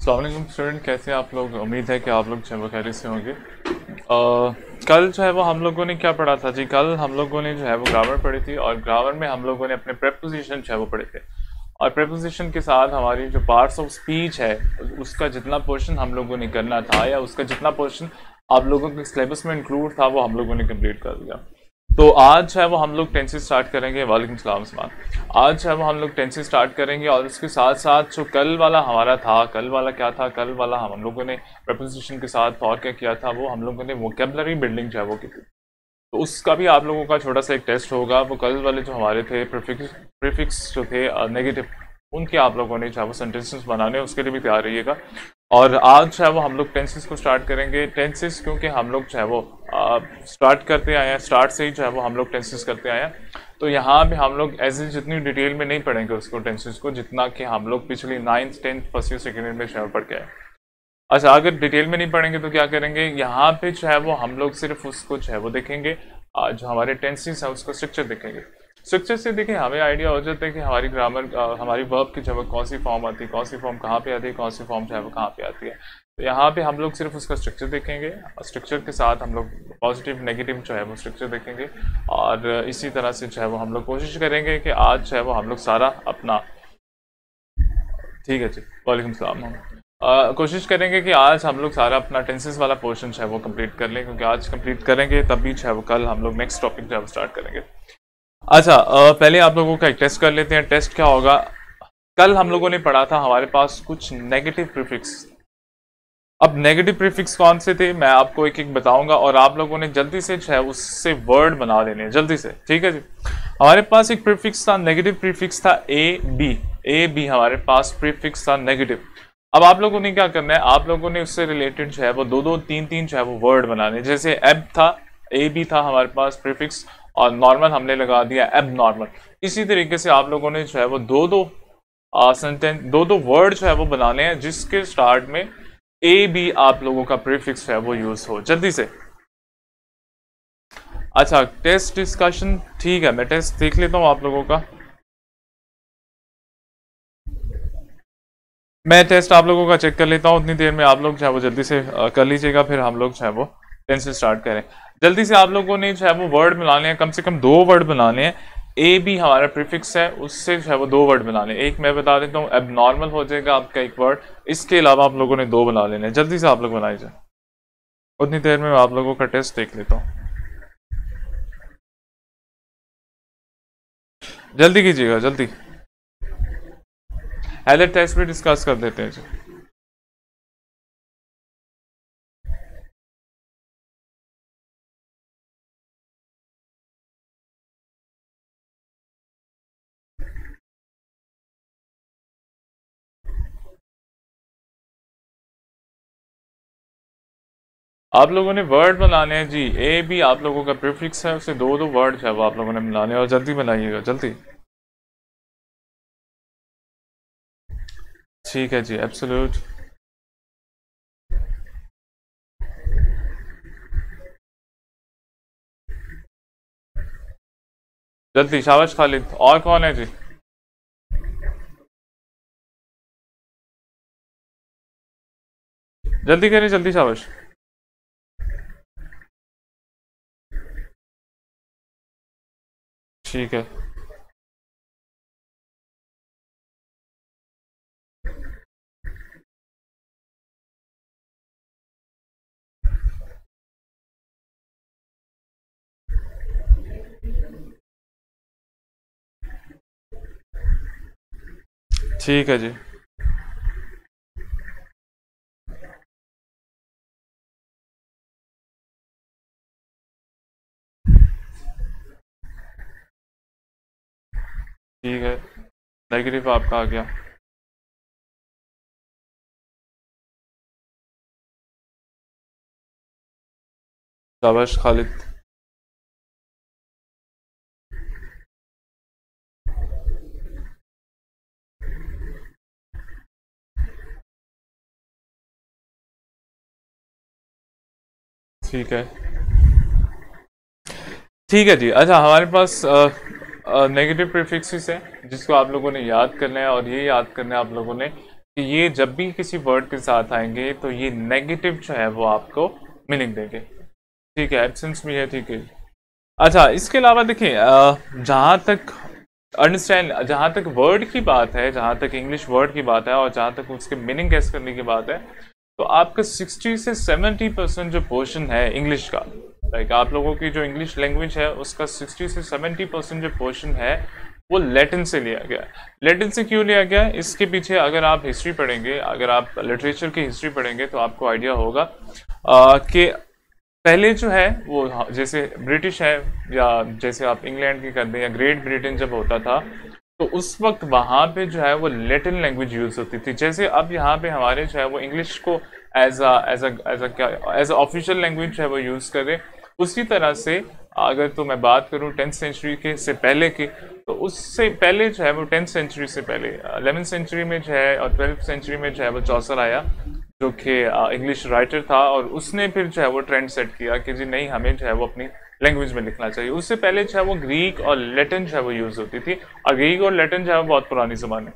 अस्सलाम वालेकुम स्टूडेंट, कैसे हैं आप लोग। उम्मीद है कि आप लोग जो है वो खैरियत से होंगे। कल जो है वो हम लोगों ने क्या पढ़ा था जी। कल हम लोगों ने जो है वो ग्रामर पढ़ी थी और ग्रामर में हम लोगों ने अपने प्रेपोजिशन जो है वो पढ़े थे। और प्रेपोजिशन के साथ हमारी जो पार्ट्स ऑफ स्पीच है उसका जितना पोर्शन हम लोगों ने करना था या उसका जितना पोर्शन आप लोगों के सिलेबस में इंक्लूड था वो हम लोगों ने कंप्लीट कर दिया। तो आज है वो हम लोग टेंसेस स्टार्ट करेंगे। वालेकुम सलाम सलाम। आज है वो हम लोग टेंसेस स्टार्ट करेंगे और उसके साथ साथ जो कल वाला हमारा था, कल वाला क्या था, कल वाला हम लोगों ने प्रेपोजिशन के साथ और क्या किया था, वो हम लोगों ने वोकेबलरी बिल्डिंग जो है वो की थी। तो उसका भी आप लोगों का छोटा सा एक टेस्ट होगा। वो कल वाले जो हमारे थे प्रीफिक्स जो थे नेगेटिव, उनके आप लोगों ने जो है वो सेंटेंसेस बनाने, उसके लिए भी तैयार रहिएगा। और आज जो है वो हम लोग टेंसेस को स्टार्ट करेंगे। टेंसेस क्योंकि हम लोग जो है वो स्टार्ट करते आए हैं, स्टार्ट से ही जो है वो हम लोग टेंसेस करते आए हैं। तो यहाँ भी हम लोग ऐसे जितनी डिटेल में नहीं पढ़ेंगे उसको टेंसेस को, जितना कि हम लोग पिछली 9th 10th first year second year में जो है पढ़ के आए। अच्छा, अगर डिटेल में नहीं पढ़ेंगे तो क्या करेंगे, यहाँ पे जो है वो हम लोग सिर्फ उसको जो है वो देखेंगे, जो हमारे टेंसेस है उसको स्ट्रक्चर देखेंगे। स्ट्रक्चर से देखें हमें आइडिया हो जाता है कि हमारी ग्रामर, हमारी वर्ब की जो है कौन सी फॉर्म आती है, कौन सी फॉर्म कहाँ पे आती है, कौन सी फॉर्म जो है वो कहाँ पे आती है। तो यहाँ पे हम लोग सिर्फ उसका स्ट्रक्चर देखेंगे। स्ट्रक्चर के साथ हम लोग पॉजिटिव नेगेटिव जो है वो स्ट्रक्चर देखेंगे। और इसी तरह से जो है वो हम लोग कोशिश करेंगे कि आज जो है वो हम लोग सारा अपना, ठीक है जी, वालेकुम सलाम। कोशिश करेंगे कि आज हम लोग सारा अपना टेंसेस वाला पोर्शन जो है वो कंप्लीट कर लें, क्योंकि आज कंप्लीट करेंगे तभी जो है वो कल हम लोग नेक्स्ट टॉपिक जो है वो स्टार्ट करेंगे। अच्छा, पहले आप लोगों का एक टेस्ट कर लेते हैं। टेस्ट क्या होगा, कल हम लोगों ने पढ़ा था हमारे पास कुछ नेगेटिव प्रीफिक्स। अब नेगेटिव प्रीफिक्स कौन से थे मैं आपको एक एक बताऊंगा और आप लोगों ने जल्दी से जो है उससे वर्ड बना लेने हैं जल्दी से, ठीक है जी। हमारे पास एक प्रीफिक्स था, नेगेटिव प्रीफिक्स था ए बी हमारे पास प्रीफिक्स था नेगेटिव। अब आप लोगों ने क्या करना है, आप लोगों ने उससे रिलेटेड जो है वो दो दो तीन तीन जो है वो वर्ड बनाने। जैसे एब था, ए बी था हमारे पास प्रीफिक्स, और नॉर्मल हमने लगा दिया एब नॉर्मल। इसी तरीके से आप लोगों ने जो है वो दो दो सेंटेंस, दो दो वर्ड जो है वो बनाने हैं जिसके स्टार्ट में ए बी आप लोगों का प्रीफिक्स है वो यूज हो, जल्दी से। अच्छा, टेस्ट डिस्कशन, ठीक है, मैं टेस्ट देख लेता हूँ आप लोगों का। मैं टेस्ट आप लोगों का चेक कर लेता हूँ, उतनी देर में आप लोग जो है वो जल्दी से कर लीजिएगा, फिर हम लोग जो है वो टेंस स्टार्ट करें। जल्दी से आप लोगों ने जो है वो वर्ड बनाने हैं, कम से कम दो वर्ड बनाने हैं। ए बी हमारा प्रीफिक्स है, उससे जो है वो दो वर्ड बनाने हैं। एक मैं बता देता हूँ, एबनॉर्मल हो जाएगा आपका एक वर्ड, इसके अलावा आप लोगों ने दो बना लेने हैं। जल्दी से आप लोग बनाई जाए, उतनी देर में मैं आप लोगों का टेस्ट देख लेता हूँ। जल्दी कीजिएगा, जल्दी। पहले टेस्ट भी डिस्कस कर देते हैं जी। आप लोगों ने वर्ड बनाने हैं जी। ए भी आप लोगों का प्रीफिक्स है, उसे दो दो वर्ड है वो आप लोगों ने बनाने हैं, और जल्दी बनाइएगा, जल्दी। ठीक है जी, एब्सोल्यूट। जल्दी, शाबाश खालिद। और कौन है जी? जल्दी करें, जल्दी, शाबाश। ठीक है, ठीक है जी। ठीक है, नेगेटिव आपका आ गया। शाबाश खालिद। ठीक है, ठीक है जी। अच्छा, हमारे पास नेगेटिव प्रीफिक्सेस है जिसको आप लोगों ने याद करना है, और ये याद करना है आप लोगों ने कि ये जब भी किसी वर्ड के साथ आएंगे तो ये नेगेटिव जो है वो आपको मीनिंग देंगे। ठीक है, एब्सेंस भी है, ठीक है। अच्छा, इसके अलावा देखिए, जहाँ तक वर्ड की बात है, जहाँ तक इंग्लिश वर्ड की बात है और जहाँ तक उसके मीनिंग गेस करने की बात है, तो आपका 60 से 70% जो पोर्शन है इंग्लिश का, लाइक आप लोगों की जो इंग्लिश लैंग्वेज है उसका 60 से 70% जो पोर्शन है वो लैटिन से लिया गया है। लैटिन से क्यों लिया गया है, इसके पीछे अगर आप हिस्ट्री पढ़ेंगे, अगर आप लिटरेचर की हिस्ट्री पढ़ेंगे तो आपको आइडिया होगा कि पहले जो है वो जैसे ब्रिटिश है, या जैसे आप इंग्लैंड की कर दें, या ग्रेट ब्रिटेन जब होता था, तो उस वक्त वहाँ पे जो है वो लैटिन लैंग्वेज यूज होती थी। जैसे अब यहाँ पे हमारे जो है वो इंग्लिश को एज अ ऑफिशियल लैंग्वेज जो है वो यूज करें, उसी तरह से अगर तो मैं बात करूँ 10th सेंचुरी के से पहले की, तो उससे पहले जो है वो 10th सेंचुरी से पहले 11th सेंचुरी में जो है और 12th सेंचुरी में जो है वो चौसर आया, जो कि इंग्लिश राइटर था, और उसने फिर जो है वो ट्रेंड सेट किया कि जी नहीं, हमें जो है वो अपनी लैंग्वेज में लिखना चाहिए। उससे पहले जो है वो ग्रीक और लैटिन जो है वो यूज होती थी, और ग्रीक और लैटिन जो है वो बहुत पुरानी ज़बान है।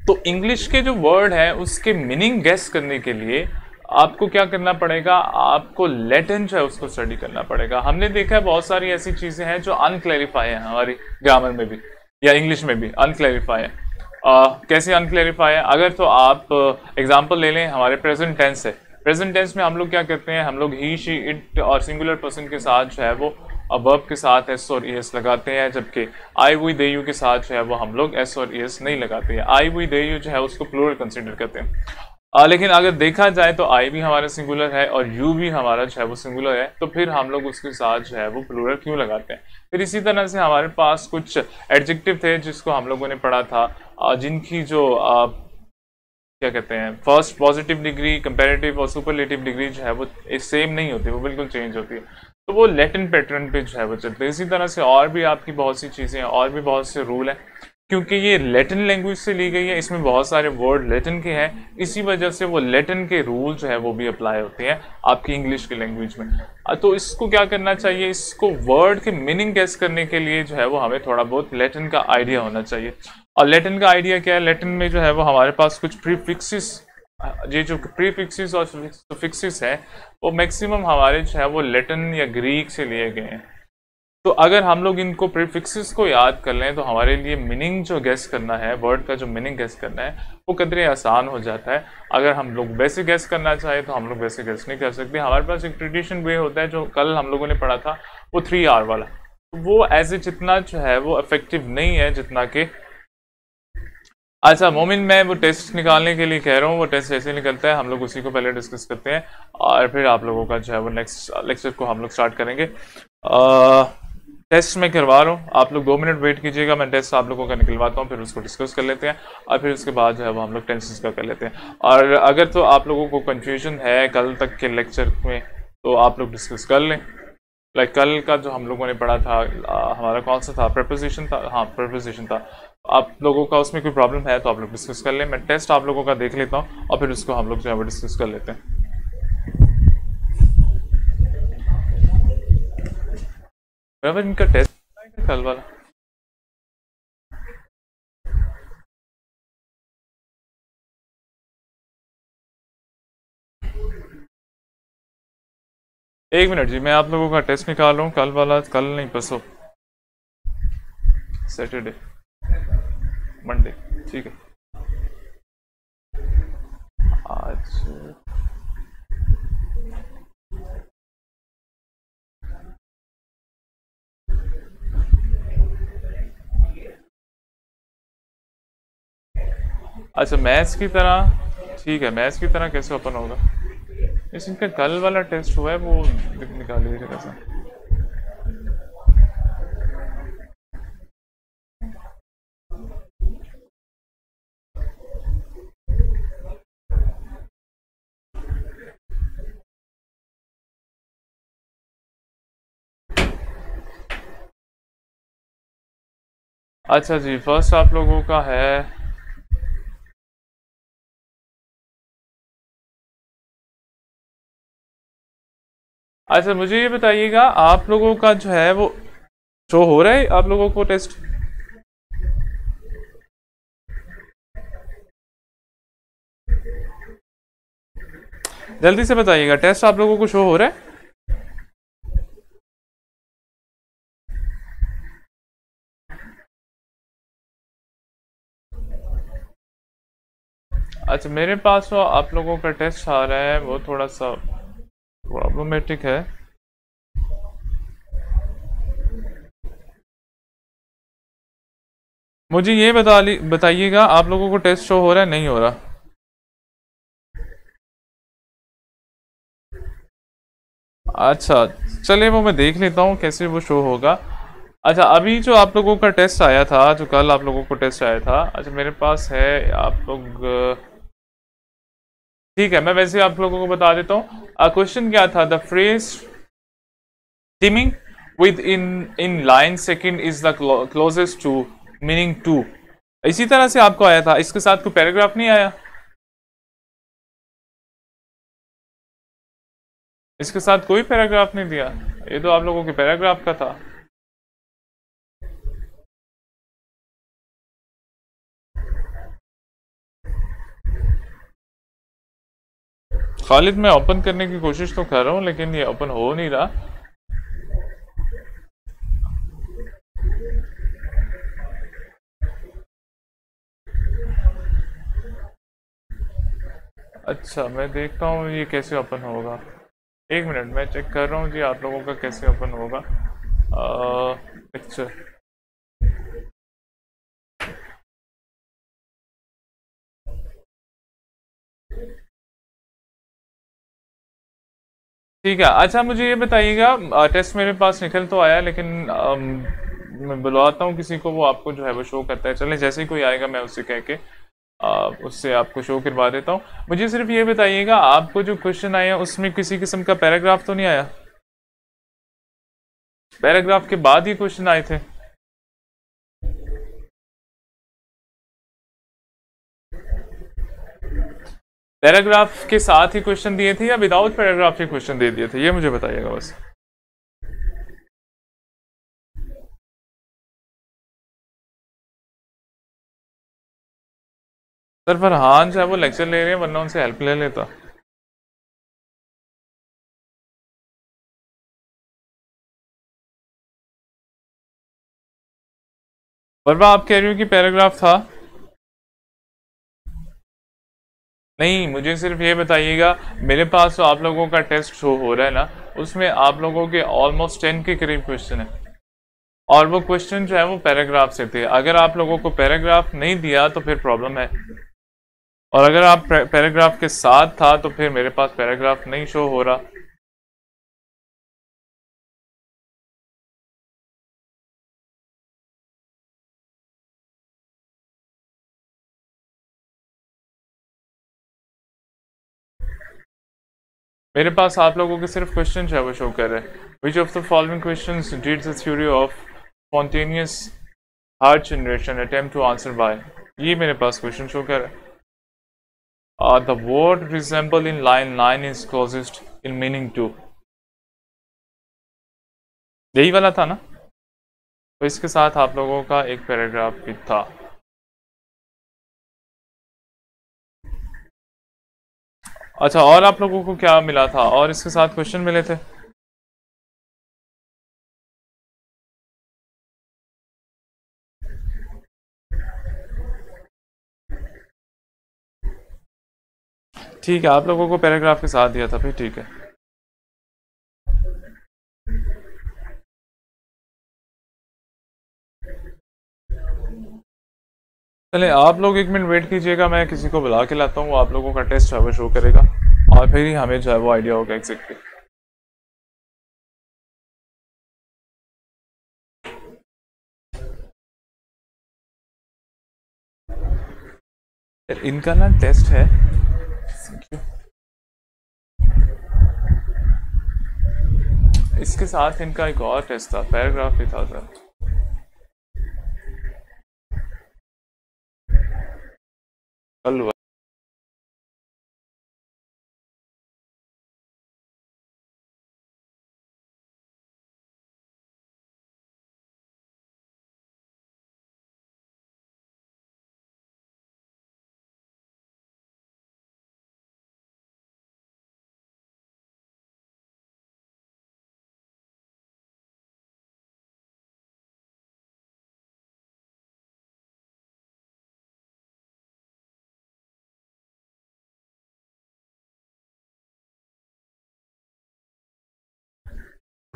तो इंग्लिश के जो वर्ड है उसके मीनिंग गेस करने के लिए आपको क्या करना पड़ेगा, आपको लैटिन जो है उसको स्टडी करना पड़ेगा। हमने देखा है बहुत सारी ऐसी चीज़ें हैं जो अनक्लैरिफाई है हमारी ग्रामर में भी, या इंग्लिश में भी अनक्लैरिफाई है। कैसे अनक्लैरिफाई है, अगर तो आप एग्जांपल ले लें, हमारे प्रेजेंट टेंस है, प्रेजेंट टेंस में हम लोग क्या करते हैं, हम लोग ही, शी, इट और सिंगुलर पर्सन के साथ जो है वो वर्ब के साथ एस और एस लगाते हैं, जबकि आई वी दे यू के साथ जो है वो हम लोग एस और एस नहीं लगाते हैं। आई वी दे यू जो है उसको प्लूरल कंसिडर करते हैं। लेकिन अगर देखा जाए तो आई भी हमारा सिंगुलर है और यू भी हमारा जो है वो सिंगुलर है, तो फिर हम लोग उसके साथ जो है वो प्लूरल क्यों लगाते हैं। फिर इसी तरह से हमारे पास कुछ एडजेक्टिव थे जिसको हम लोगों ने पढ़ा था, जिनकी जो क्या कहते हैं, फर्स्ट पॉजिटिव डिग्री, कंपैरेटिव और सुपरलेटिव डिग्री जो है वो सेम नहीं होती, वो बिल्कुल चेंज होती है। तो वो लैटिन पैटर्न पे जो है वो चलते हैं। इसी तरह से और भी आपकी बहुत सी चीज़ें हैं, और भी बहुत से रूल हैं, क्योंकि ये लैटिन लैंग्वेज से ली गई है, इसमें बहुत सारे वर्ड लैटिन के हैं, इसी वजह से वो लैटिन के रूल जो है वो भी अप्लाई होते हैं आपकी इंग्लिश की लैंग्वेज में। तो इसको क्या करना चाहिए, इसको वर्ड के मीनिंग गेस करने के लिए जो है वो हमें थोड़ा बहुत लैटिन का आइडिया होना चाहिए। और लैटिन का आइडिया क्या है, लैटिन में जो है वो हमारे पास कुछ प्रीफिक्सेस, ये जो प्रीफिक्सेस और सुफिक्सेस है वो मैक्सिमम हमारे जो है वो लैटिन या ग्रीक से लिए गए हैं। तो अगर हम लोग इनको प्रीफिक्सेस को याद कर लें तो हमारे लिए मीनिंग जो गेस करना है, वर्ड का जो मीनिंग गेस करना है, वो कदरे आसान हो जाता है। अगर हम लोग वैसे गेस करना चाहे तो हम लोग वैसे गेस नहीं कर सकते। हमारे पास एक ट्रेडिशन वे होता है जो कल हम लोगों ने पढ़ा था, वो 3R वाला, वो ऐसे जितना जो है वो इफेक्टिव नहीं है जितना कि। अच्छा मोमिन, मैं वो टेस्ट निकालने के लिए कह रहा हूँ, वो टेस्ट जैसे निकलता है हम लोग उसी को पहले डिस्कस करते हैं, और फिर आप लोगों का जो है वो नेक्स्ट लेक्चर को हम लोग स्टार्ट करेंगे। टेस्ट मैं करवा रहा हूँ, आप लोग 2 मिनट वेट कीजिएगा, मैं टेस्ट आप लोगों का निकलवाता हूँ, फिर उसको डिस्कस कर लेते हैं, और फिर उसके बाद जो है वो हम लोग टेंसेस का कर लेते हैं। और अगर तो आप लोगों को कन्फ्यूजन है कल तक के लेक्चर में तो आप लोग डिस्कस कर लें। लाइक कल का जो हम लोगों ने पढ़ा था, हमारा कौन सा था, प्रेपोजिशन था, हाँ प्रेपोजिशन था। आप लोगों का उसमें कोई प्रॉब्लम है तो आप लोग डिस्कस कर लें, मैं टेस्ट आप लोगों का देख लेता हूँ और फिर उसको हम लोग जो है वो डिस्कस कर लेते हैं। इनका टेस्ट कल वाला एक मिनट जी, मैं आप लोगों का टेस्ट निकाल रहा हूँ, कल वाला, कल नहीं परसों, सैटरडे, मंडे, ठीक है। आज अच्छा, मैथ्स की तरह, ठीक है, मैथ्स की तरह कैसे ओपन होगा, इस इनका कल वाला टेस्ट हुआ है वो निकाल लीजिए कैसा। अच्छा जी, फर्स्ट आप लोगों का है, अच्छा मुझे ये बताइएगा आप लोगों का जो है वो शो हो रहा है आप लोगों को टेस्ट। जल्दी से बताइएगा, टेस्ट आप लोगों को शो हो रहा है? अच्छा, मेरे पास वो आप लोगों का टेस्ट आ रहा है, वो थोड़ा सा प्रॉब्लमेटिक है। मुझे ये बताइएगा आप लोगों को टेस्ट शो हो रहा है नहीं हो रहा? अच्छा, चलिए वो मैं देख लेता हूँ कैसे वो शो होगा। अच्छा, अभी जो आप लोगों का टेस्ट आया था, जो कल आप लोगों को टेस्ट आया था, अच्छा मेरे पास है, आप लोग ठीक है, मैं वैसे आप लोगों को बता देता हूँ। क्वेश्चन क्या था? The phrase teeming with in line second is the closest to meaning to, इसी तरह से आपको आया था, इसके साथ कोई पैराग्राफ नहीं आया? इसके साथ कोई पैराग्राफ नहीं दिया? ये तो आप लोगों के पैराग्राफ का था। खालिद, मैं ओपन करने की कोशिश तो कर रहा हूँ लेकिन ये ओपन हो नहीं रहा। अच्छा, मैं देखता हूँ ये कैसे ओपन होगा। एक मिनट, मैं चेक कर रहा हूँ जी आप लोगों का कैसे ओपन होगा पिक्चर। ठीक है, अच्छा मुझे ये बताइएगा, टेस्ट मेरे पास निकल तो आया लेकिन मैं बुलवाता हूँ किसी को, वो आपको जो है वो शो करता है। चले, जैसे ही कोई आएगा मैं उससे कह के उससे आपको शो करवा देता हूँ। मुझे सिर्फ ये बताइएगा, आपको जो क्वेश्चन आया उसमें किसी किस्म का पैराग्राफ तो नहीं आया? पैराग्राफ के बाद ही क्वेश्चन आए थे? पैराग्राफ के साथ ही क्वेश्चन दिए थे या विदाउट पैराग्राफ के क्वेश्चन दे दिए थे, ये मुझे बताइएगा बस। सर फरहान जो है वो लेक्चर ले रहे हैं, वरना उनसे हेल्प ले लेता। वरना आप कह रही हो कि पैराग्राफ था? नहीं, मुझे सिर्फ ये बताइएगा, मेरे पास तो आप लोगों का टेस्ट शो हो रहा है ना, उसमें आप लोगों के ऑलमोस्ट 10 के करीब क्वेश्चन है, और वो क्वेश्चन जो है वो पैराग्राफ से थे। अगर आप लोगों को पैराग्राफ नहीं दिया तो फिर प्रॉब्लम है, और अगर आप पैराग्राफ के साथ था तो फिर मेरे पास पैराग्राफ नहीं शो हो रहा। मेरे पास आप लोगों के सिर्फ क्वेश्चन जो है वो शो कर रहे हैं। Which of the following questions did the theory of spontaneous heart generation attempt to answer by, ये मेरे पास क्वेश्चन शो कर रहा है। The word resemble in line 9 is closest in meaning to, यही वाला था ना? तो इसके साथ आप लोगों का एक पैराग्राफ भी था। अच्छा, और आप लोगों को क्या मिला था, और इसके साथ क्वेश्चन मिले थे? ठीक है, आप लोगों को पैराग्राफ के साथ दिया था फिर, ठीक है। चले, आप लोग एक मिनट वेट कीजिएगा, मैं किसी को बुला के लाता हूँ, वो आप लोगों का टेस्ट जो है वो शो करेगा, और फिर ही हमें जो है वो आइडिया होगा एग्जैक्टली। इनका ना टेस्ट है, इसके साथ इनका एक और टेस्ट था, पैराग्राफ भी था सर। कल हुआ।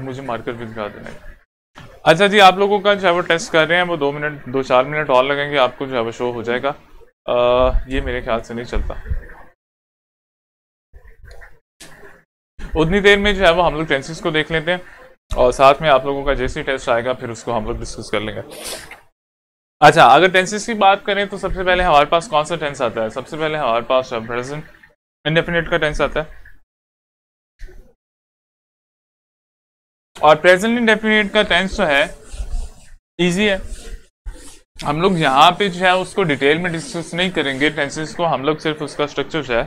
मुझे मार्कर भी दिखा देना। अच्छा जी, आप लोगों का जो है वो टेस्ट कर रहे हैं, वो 2-4 मिनट और लगेंगे, आपको जो है वो शो हो जाएगा। ये मेरे ख्याल से नहीं चलता। उतनी देर में जो है वो हम लोग टेंसेस को देख लेते हैं और साथ में आप लोगों का जैसे टेस्ट आएगा फिर उसको हम लोग डिस्कस कर लेंगे। अच्छा, अगर टेंसेस की बात करें तो सबसे पहले हमारे पास कौन सा टेंस आता है? सबसे पहले हमारे पास प्रेजेंट इंडेफिनिट का टेंस आता है। और प्रेजेंट इंडेफिनिट का टेंस जो है इजी है, हम लोग यहाँ पे जो है उसको डिटेल में डिस्कस नहीं करेंगे टेंसेस को, हम लोग सिर्फ उसका स्ट्रक्चर जो है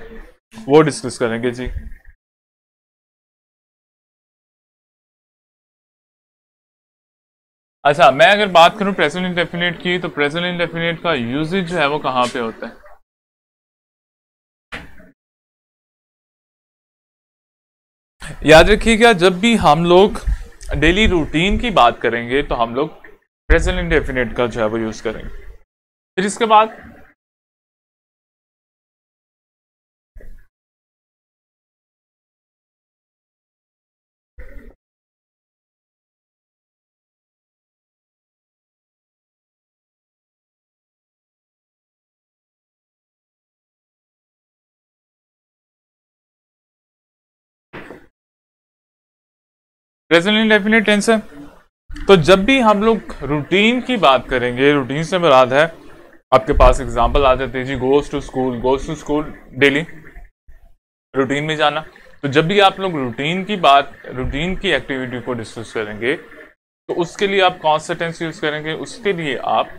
वो डिस्कस करेंगे जी। अच्छा, मैं अगर बात करूं प्रेजेंट इंडेफिनिट की, तो प्रेजेंट इंडेफिनिट का यूजेज जो है वो कहाँ पे होता है? याद रखिएगा, जब भी हम लोग डेली रूटीन की बात करेंगे तो हम लोग प्रेजेंट इंडेफिनिट का जो है वो यूज करेंगे। फिर इसके बाद प्रेजेंट इंडेफिनिट टेंस है, तो जब भी हम लोग रूटीन की बात करेंगे, रूटीन से मुराद है, आपके पास एग्जांपल आ जाते हैं जी, goes to school daily routine में जाना। तो जब भी आप लोग रूटीन की एक्टिविटी को डिस्कस करेंगे तो उसके लिए आप कौन सा टेंस यूज करेंगे? उसके लिए आप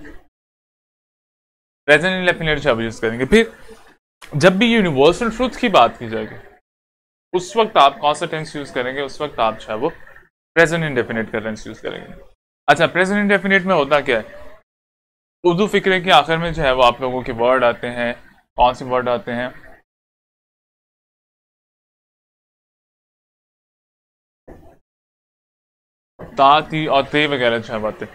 प्रेजेंट इंडेफिनिट यूज करेंगे। फिर जब भी यूनिवर्सल ट्रूथ की बात की जाएगी उस वक्त आप कौन सा टेंस यूज करेंगे? उस वक्त आप जो है वो प्रेजेंट इंडेफिनिट का टेंस यूज करेंगे। अच्छा, प्रेजेंट इंडेफिनिट में होता क्या है? उर्दू फिक्रे के आखिर में जो है वो आप लोगों के वर्ड आते हैं। कौन से वर्ड आते हैं? ता, ती और ते वगैरह जो है बातें।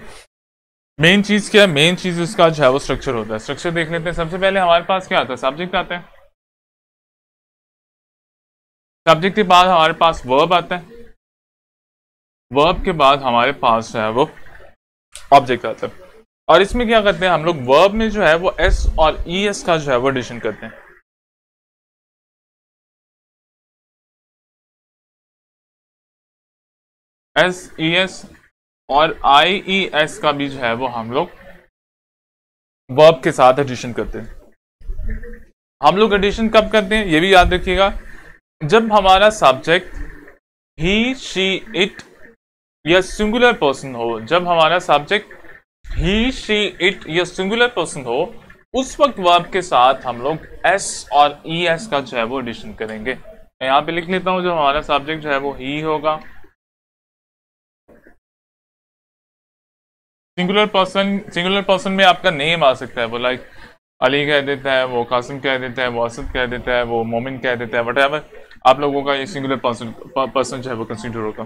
मेन चीज क्या है? मेन चीज इसका जो है वो स्ट्रक्चर होता है। स्ट्रक्चर देख लेते हैं। सबसे पहले हमारे पास क्या आता है? सब्जेक्ट आता है। सब्जेक्ट के बाद हमारे पास वर्ब आता है। वर्ब के बाद हमारे पास जो है वो ऑब्जेक्ट आता है। और इसमें क्या करते हैं हम लोग? वर्ब में जो है वो एस और ई एस का जो है वो एडिशन करते हैं। एस ई एस और आई ई एस का भी जो है वो हम लोग वर्ब के साथ एडिशन करते हैं। हम लोग एडिशन कब करते हैं ये भी याद रखिएगा, जब हमारा सब्जेक्ट ही, शी, इट या सिंगुलर पर्सन हो। जब हमारा सब्जेक्ट ही, शी, इट या सिंगुलर पर्सन हो, उस वक्त वर्ब के साथ हम लोग एस और ई एस का जो है वो एडिशन करेंगे। मैं यहाँ पे लिख लेता हूं, जो हमारा सब्जेक्ट जो है वो ही होगा। सिंगुलर पर्सन में आपका नेम आ सकता है, वो लाइक अली कह देता है, वो कासिम कह देता है, वो असद कह देता है, वो मोमिन कह देता है, वटएवर आप लोगों का ये सिंगुलर पर्सन जो है वो कंसीडर होगा।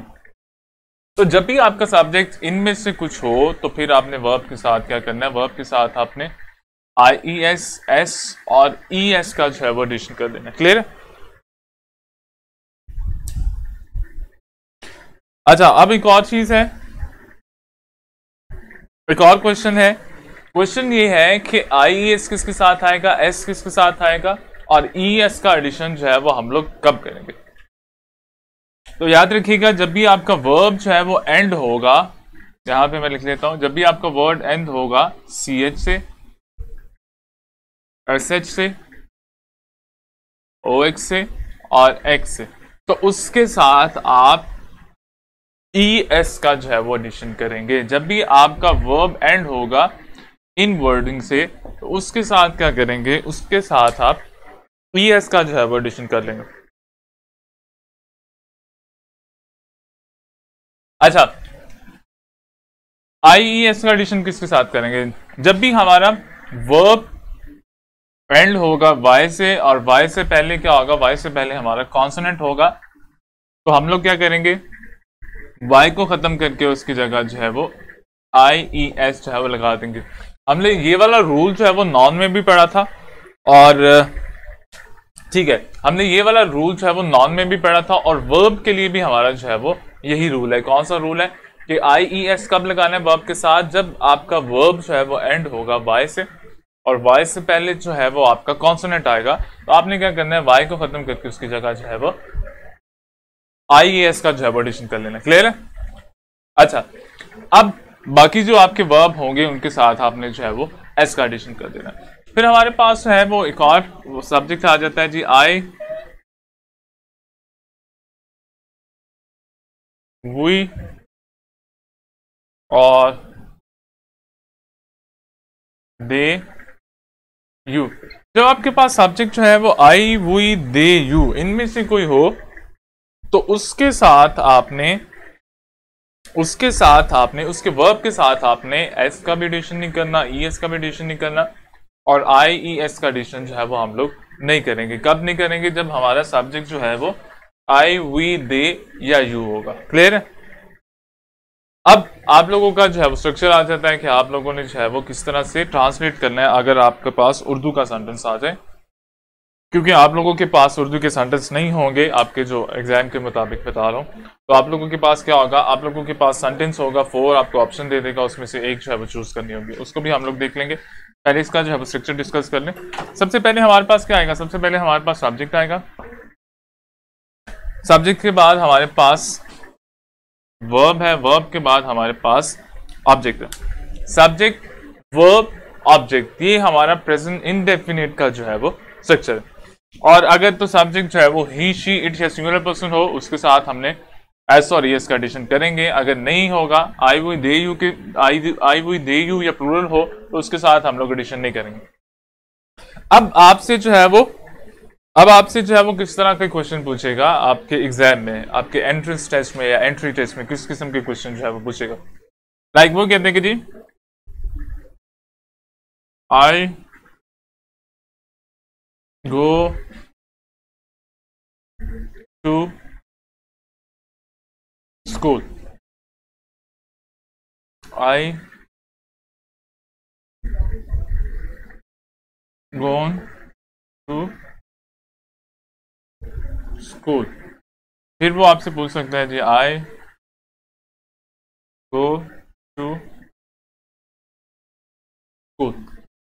तो जब भी आपका सब्जेक्ट इनमें से कुछ हो तो फिर आपने वर्ब के साथ क्या करना है? वर्ब के साथ आपने आई ई एस, एस और ई एस का जो है वो एडिशन कर देना। क्लियर है? अच्छा, अब एक और चीज है, एक और क्वेश्चन है। क्वेश्चन ये है कि आई ई एस किसके साथ आएगा, एस किसके साथ आएगा और ई एस का एडिशन जो है वो हम लोग कब करेंगे? तो याद रखिएगा, जब भी आपका वर्ब जो है वो एंड होगा, यहां पे मैं लिख लेता हूं, जब भी आपका वर्ड एंड होगा सी एच से, एस एच से, ओ एक्स से और एक्स से, तो उसके साथ आप ई एस का जो है वो एडिशन करेंगे। जब भी आपका वर्ब एंड होगा इन वर्डिंग से तो उसके साथ क्या करेंगे? उसके साथ आप ई एस का जो है वो एडिशन कर लेंगे। अच्छा, आई ई एस का एडिशन किसके साथ करेंगे? जब भी हमारा वर्ब एंड होगा वाई से, और वाई से पहले क्या होगा? वाई से पहले हमारा कॉन्सोनेंट होगा, तो हम लोग क्या करेंगे? वाई को खत्म करके उसकी जगह जो है वो आई ई एस जो है वो लगा देंगे। हमने ये वाला रूल जो है वो नॉन में भी पढ़ा था, और ठीक है, हमने ये वाला रूल जो है वो नॉन में भी पढ़ा था, और वर्ब के लिए भी हमारा जो है वो यही रूल है। कौन सा रूल है कि IES कब लगाना है वर्ब के साथ? जब आपका वर्ब जो है वो एंड होगा वाई से, और वाई से पहले जो है वो आपका कॉन्सोनेंट आएगा, तो आपने क्या करना है, वाई को खत्म करके उसकी जगह जो है वो IES का जो है वो एडिशन कर लेना। क्लियर है? अच्छा, अब बाकी जो आपके वर्ब होंगे उनके साथ आपने जो है वो एस का एडिशन कर देना। फिर हमारे पास है वो एक और सब्जेक्ट आ जाता है जी, आई वी और दे यू। जब आपके पास सब्जेक्ट जो है वो आई वी दे यू इनमें से कोई हो, तो उसके साथ आपने उसके वर्ब के साथ आपने एस का भी एडिशन नहीं करना, ES का भी एडिशन नहीं करना, और IES का एडिशन जो है वो हम लोग नहीं करेंगे। कब नहीं करेंगे? जब हमारा सब्जेक्ट जो है वो आई वी दे या यू होगा। क्लियर है? अब आप लोगों का जो है वो स्ट्रक्चर आ जाता है कि आप लोगों ने जो है वो किस तरह से ट्रांसलेट करना है अगर आपके पास उर्दू का सेंटेंस आ जाए, क्योंकि आप लोगों के पास उर्दू के सेंटेंस नहीं होंगे आपके जो एग्जाम के मुताबिक बता रहा हूँ। तो आप लोगों के पास क्या होगा, आप लोगों के पास सेंटेंस होगा, 4 आपको ऑप्शन दे देगा, उसमें से एक जो है वो चूज करनी होगी। उसको भी हम लोग देख लेंगे। पहले इसका जो है वो स्ट्रक्चर डिस्कस कर लें। सबसे पहले हमारे पास क्या आएगा? सबसे पहले हमारे पास सब्जेक्ट आएगा। सब्जेक्ट के बाद हमारे पास वर्ब है, वर्ब के बाद हमारे पास ऑब्जेक्ट है। सब्जेक्ट, वर्ब, ऑब्जेक्ट, ये हमारा प्रेजेंट इंडेफिनिट का जो है वो स्ट्रक्चर है। और अगर तो सब्जेक्ट जो है वो ही, शी, इट या सिंगुलर पर्सन हो, उसके साथ हमने एस और ES का एडिशन करेंगे। अगर नहीं होगा, आई वी दे यू के आई वी दे यू या प्लूरल हो, तो उसके साथ हम लोग एडिशन नहीं करेंगे। अब आपसे जो है वो किस तरह के क्वेश्चन पूछेगा आपके एग्जाम में, आपके एंट्रेंस टेस्ट में या एंट्री टेस्ट में किस किस्म के क्वेश्चन जो है वो पूछेगा। लाइक वो कहते हैं कि जी I go to school, I gone to school. फिर वो आपसे पूछ सकता है जी आई गो टू स्कूल,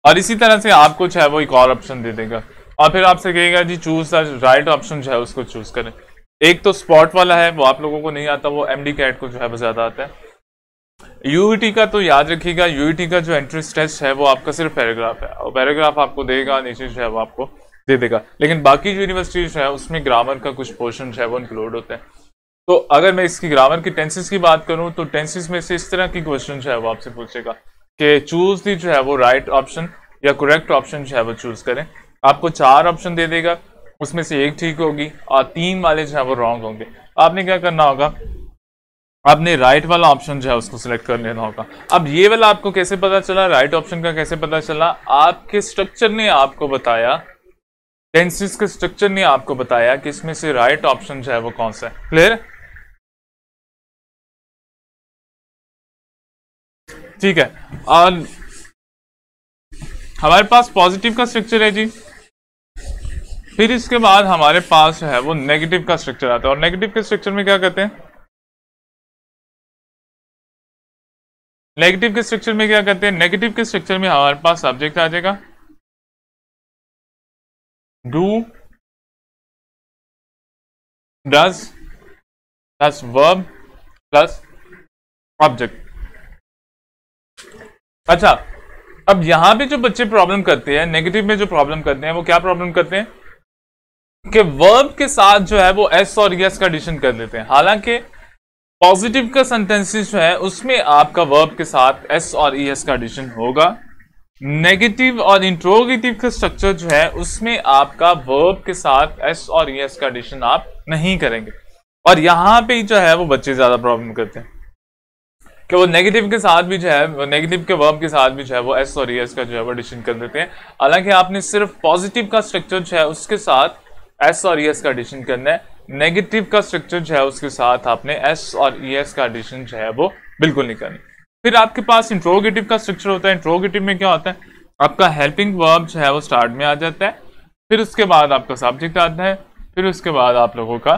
और इसी तरह से आपको जो है वो एक और ऑप्शन दे देगा, और फिर आपसे कहेगा जी चूज द राइट ऑप्शन जो है उसको चूज करें। एक तो स्पॉट वाला है, वो आप लोगों को नहीं आता, वो MD कैट को जो है वो ज्यादा आता है। UET का तो याद रखिएगा, UET का जो एंट्रेंस टेस्ट है वो आपका सिर्फ पैराग्राफ है, और पैराग्राफ आपको देगा, नीचे जो है वो आपको दे देगा। लेकिन बाकी जो यूनिवर्सिटी जो है उसमें ग्रामर का कुछ पोर्शन जो है वो इंक्लूड होता है। तो अगर मैं इसकी ग्रामर की टेंसेस की बात करूं, तो टेंसेस में से इस तरह की क्वेश्चन जो है वो आपसे पूछेगा कि चूज दी जो है वो राइट ऑप्शन या करेक्ट ऑप्शन जो है वो चूज करें। आपको 4 ऑप्शन दे देगा, उसमें से एक ठीक होगी और 3 वाले जो है वो रॉन्ग होंगे। आपने क्या करना होगा, आपने राइट वाला ऑप्शन जो है उसको सिलेक्ट कर लेना होगा। अब ये वाला आपको कैसे पता चला, राइट ऑप्शन का कैसे पता चला? आपके स्ट्रक्चर ने आपको बताया, टेंसेस के स्ट्रक्चर ने आपको बताया कि इसमें से राइट ऑप्शन जो है वो कौन सा है। क्लियर? ठीक है। और हमारे पास पॉजिटिव का स्ट्रक्चर है जी, फिर इसके बाद हमारे पास है वो नेगेटिव का स्ट्रक्चर आता है। और नेगेटिव के स्ट्रक्चर में क्या कहते हैं, नेगेटिव के स्ट्रक्चर में क्या कहते हैं, नेगेटिव के स्ट्रक्चर में हमारे पास सब्जेक्ट आ जाएगा, do, does plus verb plus object. अच्छा, अब यहां पे जो बच्चे प्रॉब्लम करते हैं, नेगेटिव में जो प्रॉब्लम करते हैं, वो क्या प्रॉब्लम करते हैं कि वर्ब के साथ जो है वो एस और ES का एडिशन कर देते हैं। हालांकि पॉजिटिव का सेंटेंसेस जो है उसमें आपका वर्ब के साथ एस और ES का एडिशन होगा। नेगेटिव और इंट्रोगेटिव का स्ट्रक्चर जो है उसमें आपका वर्ब के साथ एस और ES का एडिशन आप नहीं करेंगे। और यहां पे जो है वो बच्चे ज्यादा प्रॉब्लम करते हैं कि वो नेगेटिव के साथ भी जो है, नेगेटिव के वर्ब के साथ भी जो है वो एस और ES का जो है वो एडिशन कर देते हैं। हालांकि आपने सिर्फ पॉजिटिव का स्ट्रक्चर जो है उसके साथ एस और ES का एडिशन करना है, नेगेटिव का स्ट्रक्चर जो है उसके साथ आपने एस और ES का एडिशन जो है वो बिल्कुल नहीं करना। फिर आपके पास इंट्रोगेटिव का स्ट्रक्चर होता है। इंट्रोगेटिव में क्या होता है, आपका हेल्पिंग वर्ब जो है वो स्टार्ट में आ जाता है, फिर उसके बाद आपका सब्जेक्ट आता है, फिर उसके बाद आप लोगों का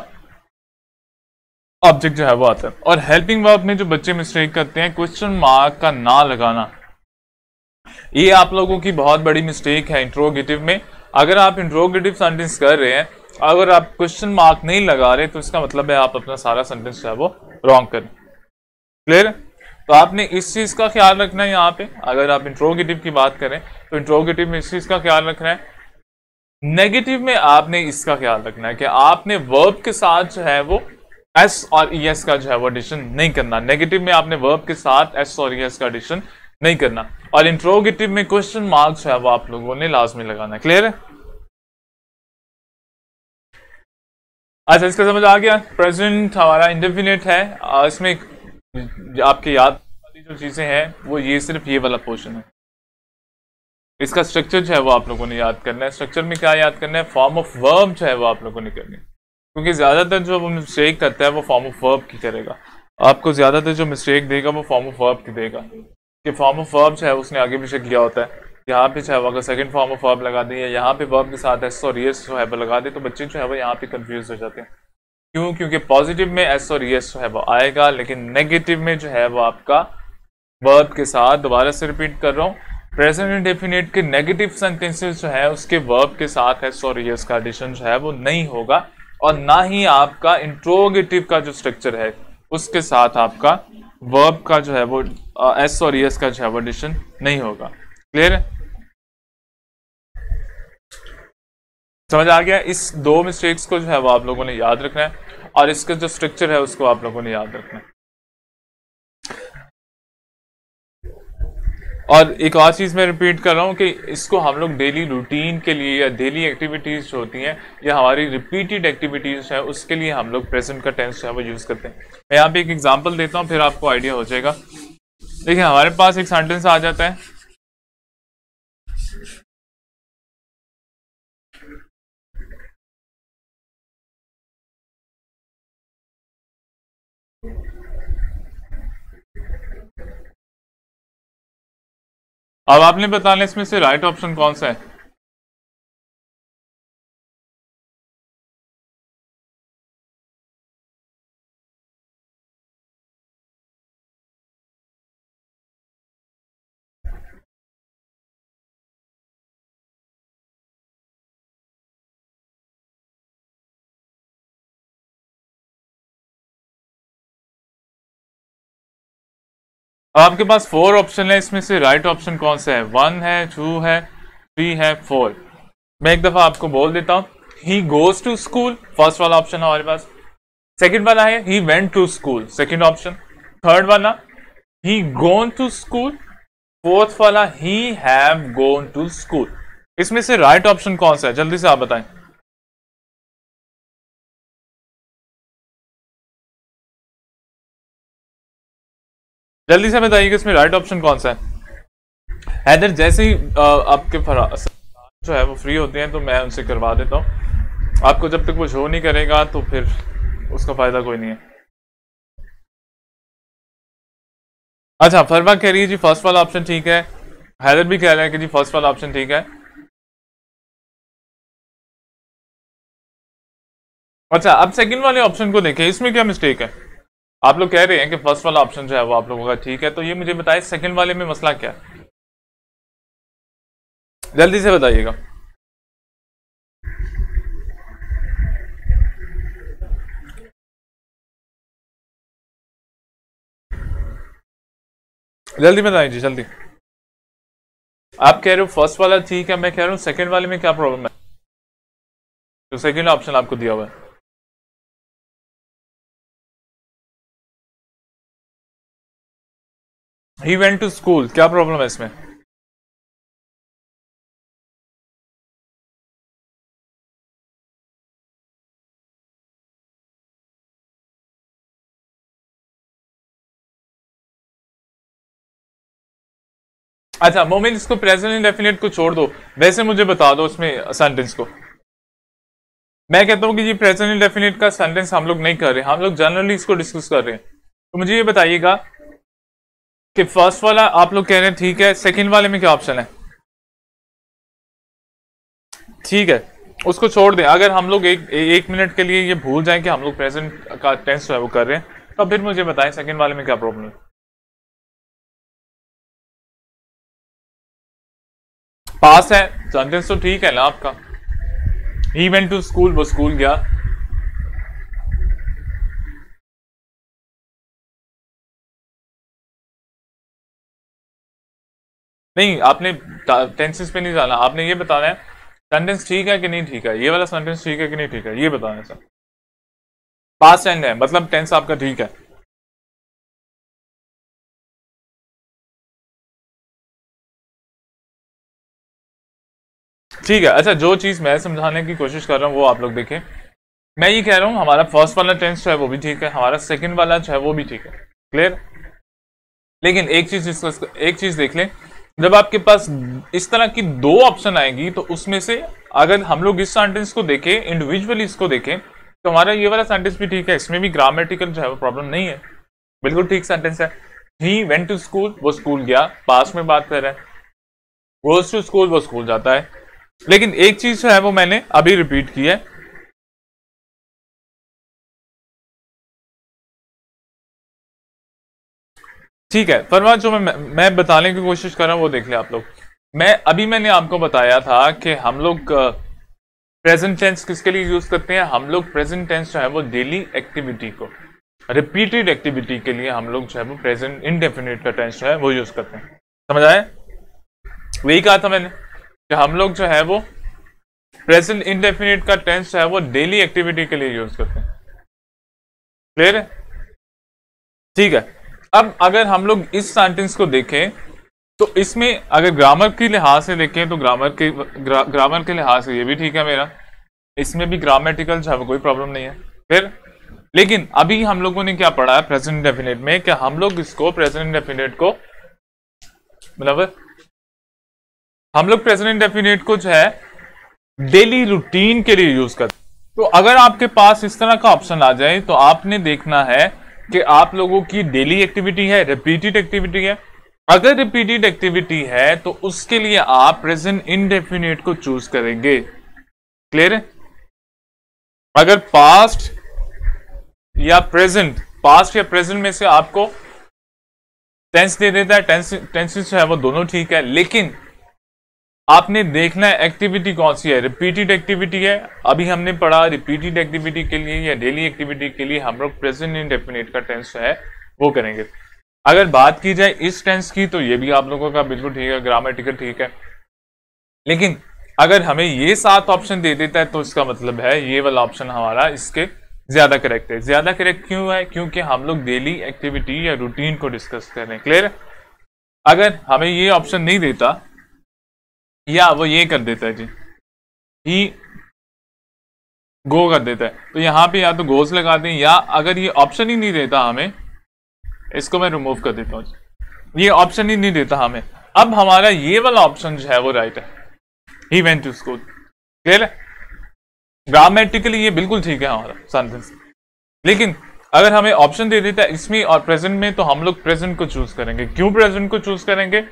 ऑब्जेक्ट जो है वो आता है। और हेल्पिंग वर्ब में जो बच्चे मिस्टेक करते हैं, क्वेश्चन मार्क का ना लगाना, ये आप लोगों की बहुत बड़ी मिस्टेक है इंट्रोगेटिव में। अगर आप इंट्रोगेटिव सेंटेंस कर रहे हैं, अगर आप क्वेश्चन मार्क नहीं लगा रहे, तो इसका मतलब है आप अपना सारा सेंटेंस जो है वो रॉन्ग करें। क्लियर? तो आपने इस चीज का ख्याल रखना है यहाँ पे। अगर आप इंट्रोगेटिव की बात करें तो इंट्रोगेटिव में इस चीज का ख्याल रखना है। नेगेटिव में आपने इसका ख्याल रखना है कि आपने वर्ब के साथ जो है वो एस और ई एस का जो है वो एडिशन नहीं करना। नेगेटिव में आपने वर्ब के साथ एस और ई एस का एडिशन नहीं करना। और इंट्रोगेटिव में क्वेश्चन मार्क जो है वो आप लोगों ने लाजमी लगाना है। क्लियर है? अच्छा, इसका समझ आ गया। प्रेजेंट हमारा इंडेफिनिट है। इसमें आपके याद वाली जो चीजें हैं वो ये सिर्फ ये वाला पोर्शन है। इसका स्ट्रक्चर जो है वो आप लोगों ने याद करना है। स्ट्रक्चर में क्या याद करना है? फॉर्म ऑफ वर्ब जो है वो आप लोगों ने करनी है, क्योंकि ज्यादातर जो वो मिस्टेक करता है वो फॉर्म ऑफ वर्ब की करेगा। आपको ज्यादातर जो मिस्टेक देगा वो फॉर्म ऑफ वर्ब की देगा, कि फॉर्म ऑफ वर्ब जो है उसने आगे पीछे किया होता है। यहाँ पे जो है अगर सेकंड फॉर्म ऑफ वर्ब लगा दी है, यहाँ पे वर्ब के साथ एस और एस जो है वो लगा दे, तो बच्चे जो है वो यहाँ पे कंफ्यूज हो जाते हैं। क्यों? क्योंकि पॉजिटिव में एस और एस जो है वो आएगा, लेकिन नेगेटिव में जो है वो आपका वर्ब के साथ, दोबारा से रिपीट कर रहा हूँ, प्रेजेंट इंडेफिनिट के नेगेटिव सेंटेंसेस जो है उसके वर्ब के साथ एस और एस का एडिशन जो है वो नहीं होगा, और ना ही आपका इंट्रोगेटिव का जो स्ट्रक्चर है उसके साथ आपका वर्ब का जो है वो एस और एस का जो है वो एडिशन नहीं होगा। क्लियर है? समझ आ गया? इस दो मिस्टेक्स को जो है वो आप लोगों ने याद रखना है, और इसका जो स्ट्रक्चर है उसको आप लोगों ने याद रखना है। और एक और चीज मैं रिपीट कर रहा हूँ कि इसको हम लोग डेली रूटीन के लिए या डेली एक्टिविटीज जो होती हैं या हमारी रिपीटेड एक्टिविटीज है उसके लिए हम लोग प्रेजेंट का टेंस जो है वो यूज करते हैं। मैं यहाँ पे एक एग्जांपल देता हूँ, फिर आपको आइडिया हो जाएगा। देखिए, हमारे पास एक सेंटेंस आ जाता है, अब आपने बताना इसमें से राइट ऑप्शन कौन सा है। आपके पास 4 ऑप्शन है, इसमें से राइट ऑप्शन कौन सा है? 1 है, 2 है, 3 है, 4। मैं एक दफा आपको बोल देता हूं। He goes to school, first वाला ऑप्शन है हमारे पास। सेकंड वाला है he went to school, second option. Third वाला he gone to school, fourth वाला he have gone to school. इसमें से राइट ऑप्शन कौन सा है? जल्दी से आप बताएं। जल्दी से बताइए कि इसमें राइट ऑप्शन कौन सा है। हैदर, जैसे ही आपके जो है वो फ्री होते हैं तो मैं उनसे करवा देता हूँ। आपको जब तक वो शो नहीं करेगा तो फिर उसका फायदा कोई नहीं है। अच्छा, फरवा कह रही है जी फर्स्ट वाला ऑप्शन ठीक है। हैदर भी कह रहा है कि जी फर्स्ट वाला ऑप्शन ठीक है। अच्छा, अब सेकंड वाले ऑप्शन को देखें, इसमें क्या मिस्टेक है? आप लोग कह रहे हैं कि फर्स्ट वाला ऑप्शन जो है वो आप लोगों का ठीक है, तो ये मुझे बताइए सेकंड वाले में मसला क्या है? जल्दी से बताइएगा। जल्दी बताइए जी, जल्दी। आप कह रहे हो फर्स्ट वाला ठीक है, मैं कह रहा हूँ सेकंड वाले में क्या प्रॉब्लम है? तो सेकंड ऑप्शन आपको दिया हुआ है। ही वेंट टू स्कूल, क्या प्रॉब्लम है इसमें? अच्छा मोमिन, इसको प्रेजेंट इंडेफिनिट को छोड़ दो, वैसे मुझे बता दो उसमें सेंटेंस को। मैं कहता हूं कि ये प्रेजेंट इंडेफिनिट का सेंटेंस हम लोग नहीं कर रहे, हम लोग जनरली इसको डिस्कस कर रहे हैं। तो मुझे ये बताइएगा कि फर्स्ट वाला आप लोग कह रहे हैं ठीक है, सेकंड वाले में क्या ऑप्शन है? ठीक है, उसको छोड़ दें। अगर हम लोग एक मिनट के लिए ये भूल जाएं कि हम लोग प्रेजेंट का टेंस जो है वो कर रहे हैं, तो फिर मुझे बताएं सेकंड वाले में क्या प्रॉब्लम है। पास है, सेंटेंस तो ठीक है ना आपका। ही वेंट टू स्कूल, वो स्कूल गया। नहीं, आपने टेंसेस पे नहीं जाना, आपने ये बताना है सेंटेंस ठीक है कि नहीं ठीक है, ये वाला सेंटेंस ठीक है कि नहीं ठीक है, ये बताना है सर। पास्ट एंड है मतलब टेंस आपका ठीक है। ठीक है, अच्छा जो चीज मैं समझाने की कोशिश कर रहा हूँ वो आप लोग देखें। मैं ये कह रहा हूँ हमारा फर्स्ट वाला टेंस जो है वो भी ठीक है, हमारा सेकंड वाला जो है वो भी ठीक है। क्लियर? लेकिन एक चीज देख लें, जब आपके पास इस तरह की दो ऑप्शन आएंगी तो उसमें से अगर हम लोग इस सेंटेंस को देखें, इंडिविजुअली इसको देखें, तो हमारा ये वाला सेंटेंस भी ठीक है, इसमें भी ग्रामेटिकल जो है वो प्रॉब्लम नहीं है, बिल्कुल ठीक सेंटेंस है। ही वेंट टू स्कूल, वो स्कूल गया, पास में बात कर रहा है। गोज टू स्कूल, वो स्कूल जाता है। लेकिन एक चीज जो है वो मैंने अभी रिपीट की है, ठीक है। फरमान जो मैं बताने की कोशिश कर रहा हूं वो देख ले आप लोग। मैंने आपको बताया था कि हम लोग प्रेजेंट टेंस किसके लिए यूज करते हैं, हम लोग प्रेजेंट टेंस जो है वो डेली एक्टिविटी को, रिपीटेड एक्टिविटी के लिए हम लोग जो है वो प्रेजेंट इंडेफिनिट का टेंस जो है वो यूज करते हैं। समझ आए? वही कहा था मैंने कि हम लोग जो है वो प्रेजेंट इंडेफिनिट का टेंस जो है वो डेली एक्टिविटी के लिए यूज करते हैं। क्लियर है? ठीक है। अब अगर हम लोग इस सेंटेंस को देखें तो इसमें अगर ग्रामर के लिहाज से देखें तो ग्रामर के लिहाज से ये भी ठीक है मेरा, इसमें भी ग्रामेटिकल जो है कोई प्रॉब्लम नहीं है। फिर लेकिन अभी हम लोगों ने क्या पढ़ा है प्रेजेंट डेफिनेट में, कि हम लोग इसको प्रेजेंट डेफिनेट को मतलब हम लोग प्रेजेंट डेफिनेट को जो है डेली रूटीन के लिए यूज करते हैं। तो अगर आपके पास इस तरह का ऑप्शन आ जाए तो आपने देखना है कि आप लोगों की डेली एक्टिविटी है, रिपीटेड एक्टिविटी है। अगर रिपीटेड एक्टिविटी है तो उसके लिए आप प्रेजेंट इंडेफिनिट को चूज करेंगे। क्लियर है? अगर पास्ट या प्रेजेंट में से आपको टेंस दे देता है, टेंसेस जो है वो दोनों ठीक है, लेकिन आपने देखना है एक्टिविटी कौन सी है, रिपीटेड एक्टिविटी है। अभी हमने पढ़ा रिपीटेड एक्टिविटी के लिए या डेली एक्टिविटी के लिए हम लोग प्रेजेंट इंडेफिनिट का टेंस है वो करेंगे। अगर बात की जाए इस टेंस की तो ये भी आप लोगों का बिल्कुल ठीक है, ग्रामेटिकल ठीक है। लेकिन अगर हमें ये 7 ऑप्शन दे देता है तो इसका मतलब है ये वाला ऑप्शन हमारा इसके ज्यादा करेक्ट है। ज्यादा करेक्ट क्यों है? क्योंकि हम लोग डेली एक्टिविटी या रूटीन को डिस्कस कर रहे हैं। क्लियर? अगर हमें ये ऑप्शन नहीं देता या वो ये कर देता है जी, ही गो कर देता है, तो यहां पे या तो गोस लगा दें, या अगर ये ऑप्शन ही नहीं देता हमें, इसको मैं रिमूव कर देता हूं, ये ऑप्शन ही नहीं देता हमें, अब हमारा ये वाला ऑप्शन जो है वो राइट है, he went to school. Clear है? ग्रामेटिकली ये बिल्कुल ठीक है हमारा सेंटेंस। लेकिन अगर हमें ऑप्शन दे देता है इसमें और प्रेजेंट में, तो हम लोग प्रेजेंट को चूज करेंगे। क्यों प्रेजेंट को चूज करेंगे?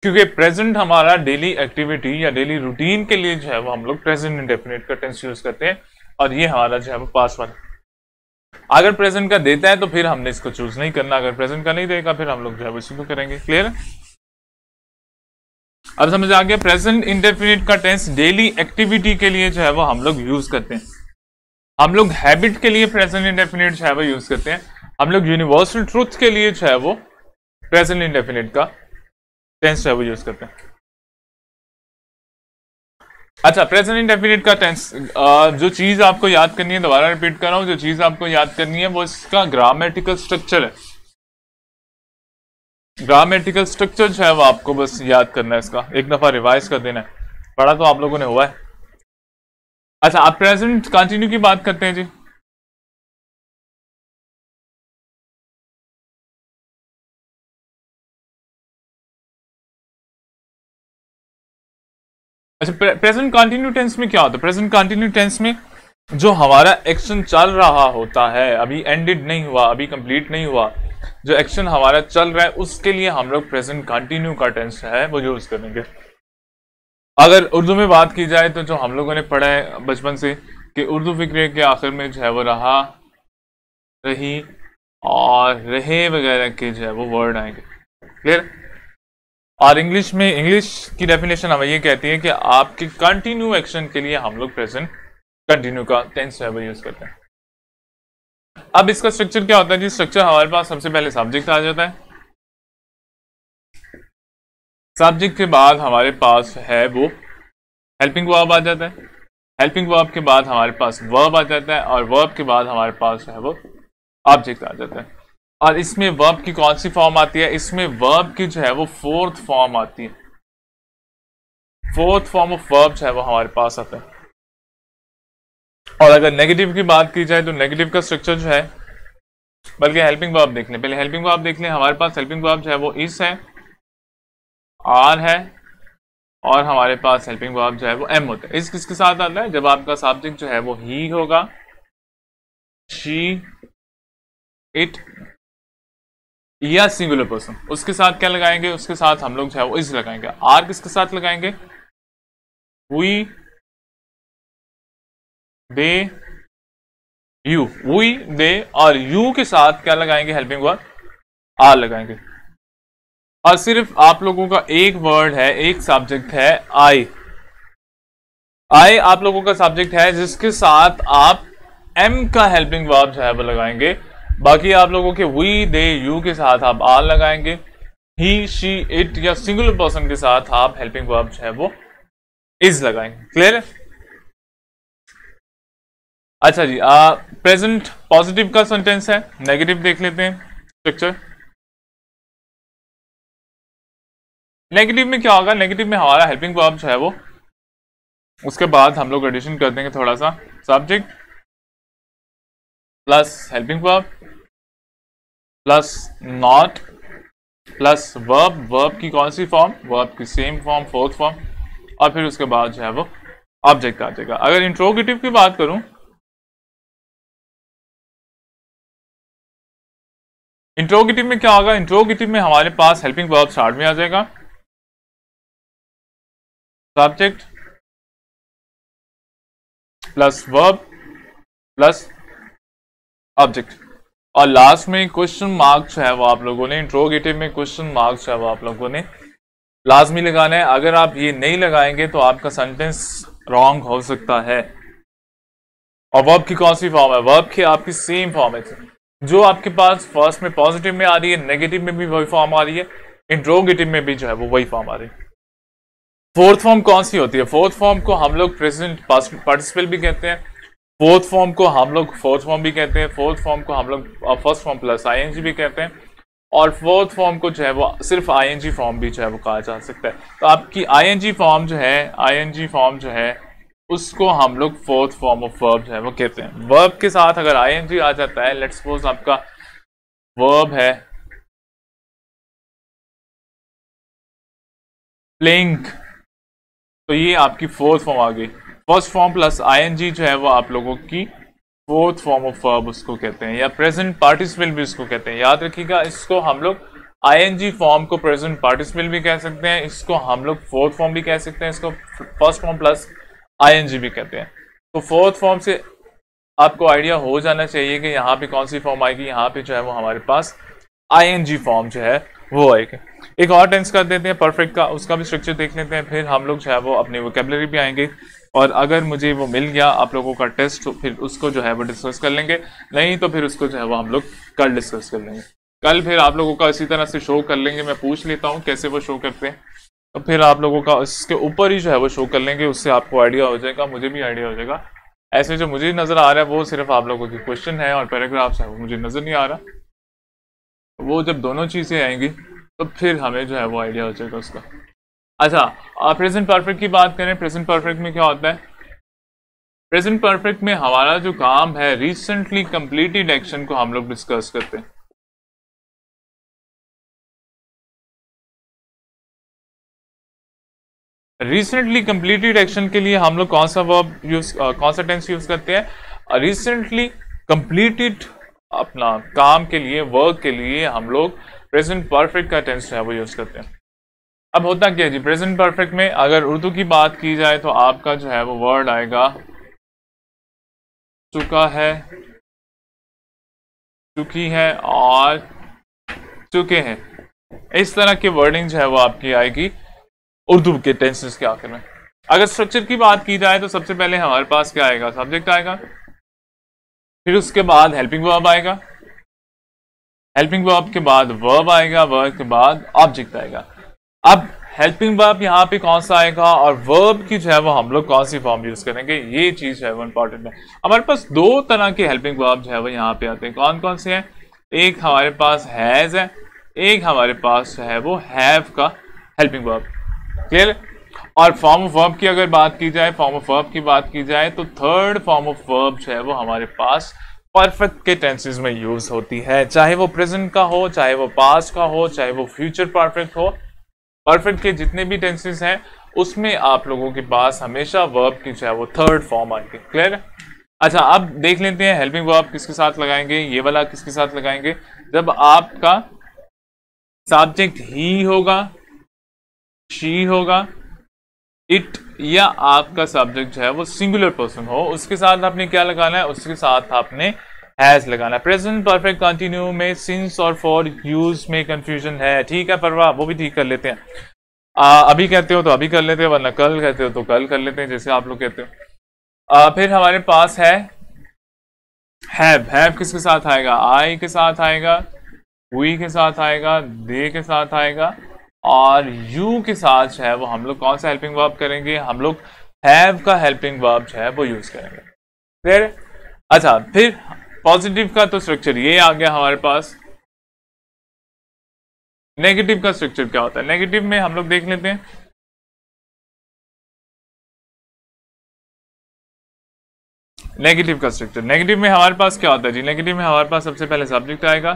क्योंकि प्रेजेंट हमारा डेली एक्टिविटी या डेली रूटीन के लिए जो है वो हम लोग प्रेजेंट इंडेफिनिट का टेंस यूज करते हैं, और ये हमारा जो है वो पास्ट वाला। अगर प्रेजेंट का देता है तो फिर हमने इसको चूज नहीं करना, अगर प्रेजेंट का नहीं देगा फिर हम लोग जो है इसी को करेंगे। क्लियर? अब समझ आ गया? प्रेजेंट इंडेफिनिट का टेंस डेली एक्टिविटी के लिए जो है वो हम लोग यूज करते हैं। हम लोग हैबिट के लिए प्रेजेंट इंडेफिनिट जो है वो यूज करते हैं। हम लोग यूनिवर्सल ट्रूथ के लिए जो है वो प्रेजेंट इंडेफिनिट का टेंस जो है वो यूज करते हैं। अच्छा, प्रेजेंट इंडेफिनिट का टेंस, जो चीज आपको याद करनी है, दोबारा रिपीट कर रहा हूं, जो चीज आपको याद करनी है वो इसका ग्रामेटिकल स्ट्रक्चर है। ग्रामेटिकल स्ट्रक्चर जो है वो आपको बस याद करना है, इसका एक दफा रिवाइज कर देना है। पढ़ा तो आप लोगों ने हुआ है। अच्छा, आप प्रेजेंट कंटिन्यू की बात करते हैं जी। अच्छा, प्रेजेंट कंटिन्यू टेंस में क्या होता है? प्रेजेंट कंटिन्यू टेंस में जो हमारा एक्शन चल रहा होता है, अभी एंडेड नहीं हुआ, अभी कंप्लीट नहीं हुआ, जो एक्शन हमारा चल रहा है उसके लिए हम लोग प्रेजेंट कंटिन्यू का टेंस है वो यूज करेंगे। अगर उर्दू में बात की जाए तो जो हम लोगों ने पढ़ा है बचपन से कि उर्दू फिक्रे के आखिर में जो है वो रहा, रही और रहे वगैरह के जो है वो वर्ड आएंगे। क्लियर? और इंग्लिश में, इंग्लिश की डेफिनेशन हमें ये कहती है कि आपके कंटिन्यू एक्शन के लिए हम लोग प्रेजेंट कंटिन्यू का टेंस जो है वो यूज करते हैं। अब इसका स्ट्रक्चर क्या होता है जी? स्ट्रक्चर हमारे पास सबसे पहले सब्जेक्ट आ जाता है, सब्जेक्ट के बाद हमारे पास है वो हेल्पिंग वर्ब आ जाता है, हेल्पिंग वर्ब के बाद हमारे पास वर्ब आ जाता है और वर्ब के बाद हमारे पास है वो ऑब्जेक्ट आ जाता है। और इसमें वर्ब की कौन सी फॉर्म आती है? इसमें वर्ब की जो है वो फोर्थ फॉर्म आती है, फोर्थ फॉर्म ऑफ वर्ब जो है वो हमारे पास आता है। और अगर नेगेटिव की बात की जाए तो नेगेटिव का स्ट्रक्चर जो है, बल्कि हेल्पिंग वर्ब देख लें, पहले हेल्पिंग वर्ब देख लें। हमारे पास हेल्पिंग वर्ब जो है वो इस है, आर है और हमारे पास हेल्पिंग वर्ब जो है वो एम होता है। इस किसके साथ आता है? जब आपका सब्जेक्ट जो है वो ही होगा, शी, इट या सिंगुलर पर्सन, उसके साथ क्या लगाएंगे? उसके साथ हम लोग जो है वो इज लगाएंगे। आर किसके साथ लगाएंगे? वी, दे, यू, वी, दे और यू के साथ क्या लगाएंगे? हेल्पिंग वर्ब आर लगाएंगे। और सिर्फ आप लोगों का एक वर्ड है, एक सब्जेक्ट है आई। आई आप लोगों का सब्जेक्ट है जिसके साथ आप एम का हेल्पिंग वर्ब जो है वो लगाएंगे। बाकी आप लोगों के वी, दे, यू के साथ आप आर लगाएंगे। ही, शी, इट या सिंगुलर पर्सन के साथ आप हेल्पिंग वर्ब जो है वो इज लगाएंगे। क्लियर है? अच्छा जी, प्रेजेंट पॉजिटिव का सेंटेंस है। नेगेटिव देख लेते हैं स्ट्रक्चर। नेगेटिव में क्या होगा? नेगेटिव में हमारा हेल्पिंग वर्ब जो है वो, उसके बाद हम लोग एडिशन कर देंगे थोड़ा सा, subject plus helping verb plus not plus verb. Verb की कौन सी फॉर्म? वर्ब की सेम फॉर्म, फोर्थ फॉर्म। और फिर उसके बाद जो है वो ऑब्जेक्ट आ जाएगा। अगर इंट्रोगेटिव की बात करूं, इंट्रोगेटिव में क्या होगा? इंट्रोगेटिव में हमारे पास हेल्पिंग वर्ब स्टार्ट में आ जाएगा, subject plus verb plus object और लास्ट में क्वेश्चन मार्क जो है वो आप लोगों ने, इंट्रोगेटिव में क्वेश्चन मार्क जो है वो आप लोगों ने लाजमी लगाना है। अगर आप ये नहीं लगाएंगे तो आपका सेंटेंस रॉन्ग हो सकता है। और वर्ब की कौन सी फॉर्म है? वर्ब की आपकी सेम फॉर्म है, जो आपके पास फर्स्ट में पॉजिटिव में आ रही है, नेगेटिव में भी वही फॉर्म आ रही है, इंट्रोगेटिव में भी जो है वो वही फॉर्म आ रही है। फोर्थ फॉर्म कौन सी होती है? फोर्थ फॉर्म को हम लोग प्रेजेंट पार्टिसिपल भी कहते हैं, फोर्थ फॉर्म को हम लोग फोर्थ फॉर्म भी कहते हैं, फोर्थ फॉर्म को हम लोग फर्स्ट फॉर्म प्लस आईएनजी भी कहते हैं, और फोर्थ फॉर्म को जो है वो सिर्फ आईएनजी फॉर्म भी जो है वो कहा जा सकता है। तो आपकी आईएनजी फॉर्म जो है, आईएनजी फॉर्म जो है उसको हम लोग फोर्थ फॉर्म ऑफ वर्ब जो है वो कहते हैं। वर्ब के साथ अगर आईएनजी आ जाता है, लेट्स सपोज आपका वर्ब है प्लेइंग, तो ये आपकी फोर्थ फॉर्म आ गई। फर्स्ट फॉर्म प्लस आईएनजी जो है वो आप लोगों की फोर्थ फॉर्म ऑफ वर्ब उसको कहते हैं, या प्रेजेंट पार्टिसिपल भी उसको कहते हैं। याद रखिएगा, इसको हम लोग आईएनजी फॉर्म को प्रेजेंट पार्टिसिपल भी कह सकते हैं, इसको हम लोग फोर्थ फॉर्म भी कह सकते हैं, इसको फर्स्ट फॉर्म प्लस आईएनजी भी कहते हैं। तो फोर्थ फॉर्म से आपको आइडिया हो जाना चाहिए कि यहाँ पे कौन सी फॉर्म आएगी। यहाँ पे जो है वो हमारे पास आईएनजी फॉर्म जो है वो आएगी। एक और टेंस कर देते हैं परफेक्ट का, उसका भी स्ट्रक्चर देख लेते हैं, फिर हम लोग जो है वो अपनी वोकेबलरी भी आएंगे। और अगर मुझे वो मिल गया आप लोगों का टेस्ट, तो फिर उसको जो है वो डिस्कस कर लेंगे, नहीं तो फिर उसको जो है वो हम लोग कल डिस्कस कर लेंगे। कल फिर आप लोगों का इसी तरह से शो कर लेंगे, मैं पूछ लेता हूँ कैसे वो शो करते हैं, तो फिर आप लोगों का इसके ऊपर ही जो है वो शो कर लेंगे, उससे आपको आइडिया हो जाएगा, मुझे भी आइडिया हो जाएगा। ऐसे जो मुझे नज़र आ रहा है वो सिर्फ आप लोगों की क्वेश्चन है और पैराग्राफ्स है, वो मुझे नज़र नहीं आ रहा। वो जब दोनों चीज़ें आएंगी तो फिर हमें जो है वो आइडिया हो जाएगा उसका। अच्छा, प्रेजेंट परफेक्ट की बात करें, प्रेजेंट परफेक्ट में क्या होता है? प्रेजेंट परफेक्ट में हमारा जो काम है, रिसेंटली कंप्लीटेड एक्शन को हम लोग डिस्कस करते हैं। रिसेंटली कंप्लीटेड एक्शन के लिए हम लोग कौन सा वर्ब यूज, कौन सा टेंस यूज करते हैं? रिसेंटली कंप्लीटेड अपना काम के लिए, वर्क के लिए हम लोग प्रेजेंट परफेक्ट का टेंस है वो यूज करते हैं। अब होता क्या है जी, प्रेजेंट परफेक्ट में अगर उर्दू की बात की जाए तो आपका जो है वो वर्ड आएगा चुका है, चुकी है और चुके हैं। इस तरह की वर्डिंग जो है वो आपकी आएगी उर्दू के टेंसेस के आखिर में। अगर स्ट्रक्चर की बात की जाए तो सबसे पहले हमारे पास क्या आएगा, सब्जेक्ट आएगा, फिर उसके बाद हेल्पिंग वर्ब आएगा, हेल्पिंग वर्ब के बाद वर्ब आएगा, वर्ब के बाद ऑब्जेक्ट आएगा। अब हेल्पिंग वर्ब यहाँ पे कौन सा आएगा और वर्ब की जो है वो हम लोग कौन सी फॉर्म यूज करेंगे, ये चीज जो है वो इंपॉर्टेंट है। हमारे पास दो तरह के हेल्पिंग वर्ब जो है वो यहाँ पे आते हैं। कौन कौन से हैं, एक हमारे पास हैज है, एक हमारे पास जो है वो हैव का हेल्पिंग वर्ब। क्लियर। और फॉर्म ऑफ वर्ब की अगर बात की जाए, फॉर्म ऑफ वर्ब की बात की जाए तो थर्ड फॉर्म ऑफ वर्ब जो है वो हमारे पास परफेक्ट के टेंसेस में यूज होती है, चाहे वो प्रेजेंट का हो, चाहे वो पास्ट का हो, चाहे वो फ्यूचर परफेक्ट हो। परफेक्ट के जितने भी टेंसेस हैं उसमें आप लोगों के पास हमेशा वर्ब की जो है वो थर्ड फॉर्म आएगी। क्लियर। अच्छा, अब देख लेते हैं हेल्पिंग वर्ब किसके साथ लगाएंगे, ये वाला किसके साथ लगाएंगे, जब आपका सब्जेक्ट ही होगा, शी होगा, इट, या आपका सब्जेक्ट जो है वो सिंगुलर पर्सन हो, उसके साथ आपने क्या लगाना है, उसके साथ आपने हैज लगाना है। प्रेजेंट परफेक्ट कंटिन्यू में सिंस और फॉर यूज में कंफ्यूजन है, ठीक है, परवाह वो भी ठीक कर लेते हैं। अभी कहते हो तो अभी कर लेते हैं, वरना कल कहते हो तो कल कर लेते हैं, जैसे आप लोग कहते हो। फिर हमारे पास है हैव किसके साथ आएगा, आई के साथ आएगा, वी के साथ आएगा, दे के साथ आएगा, और यू के साथ जो है वो हम लोग कौन सा हेल्पिंग वर्ब करेंगे, हम लोग हैव का हेल्पिंग वर्ब जो है वो यूज करेंगे। फिर अच्छा, फिर पॉजिटिव का तो स्ट्रक्चर ये आ गया हमारे पास। नेगेटिव का स्ट्रक्चर क्या होता है, नेगेटिव में हम लोग देख लेते हैं। नेगेटिव का स्ट्रक्चर, नेगेटिव में हमारे पास क्या होता है जी, नेगेटिव में हमारे पास सबसे पहले सब्जेक्ट आएगा,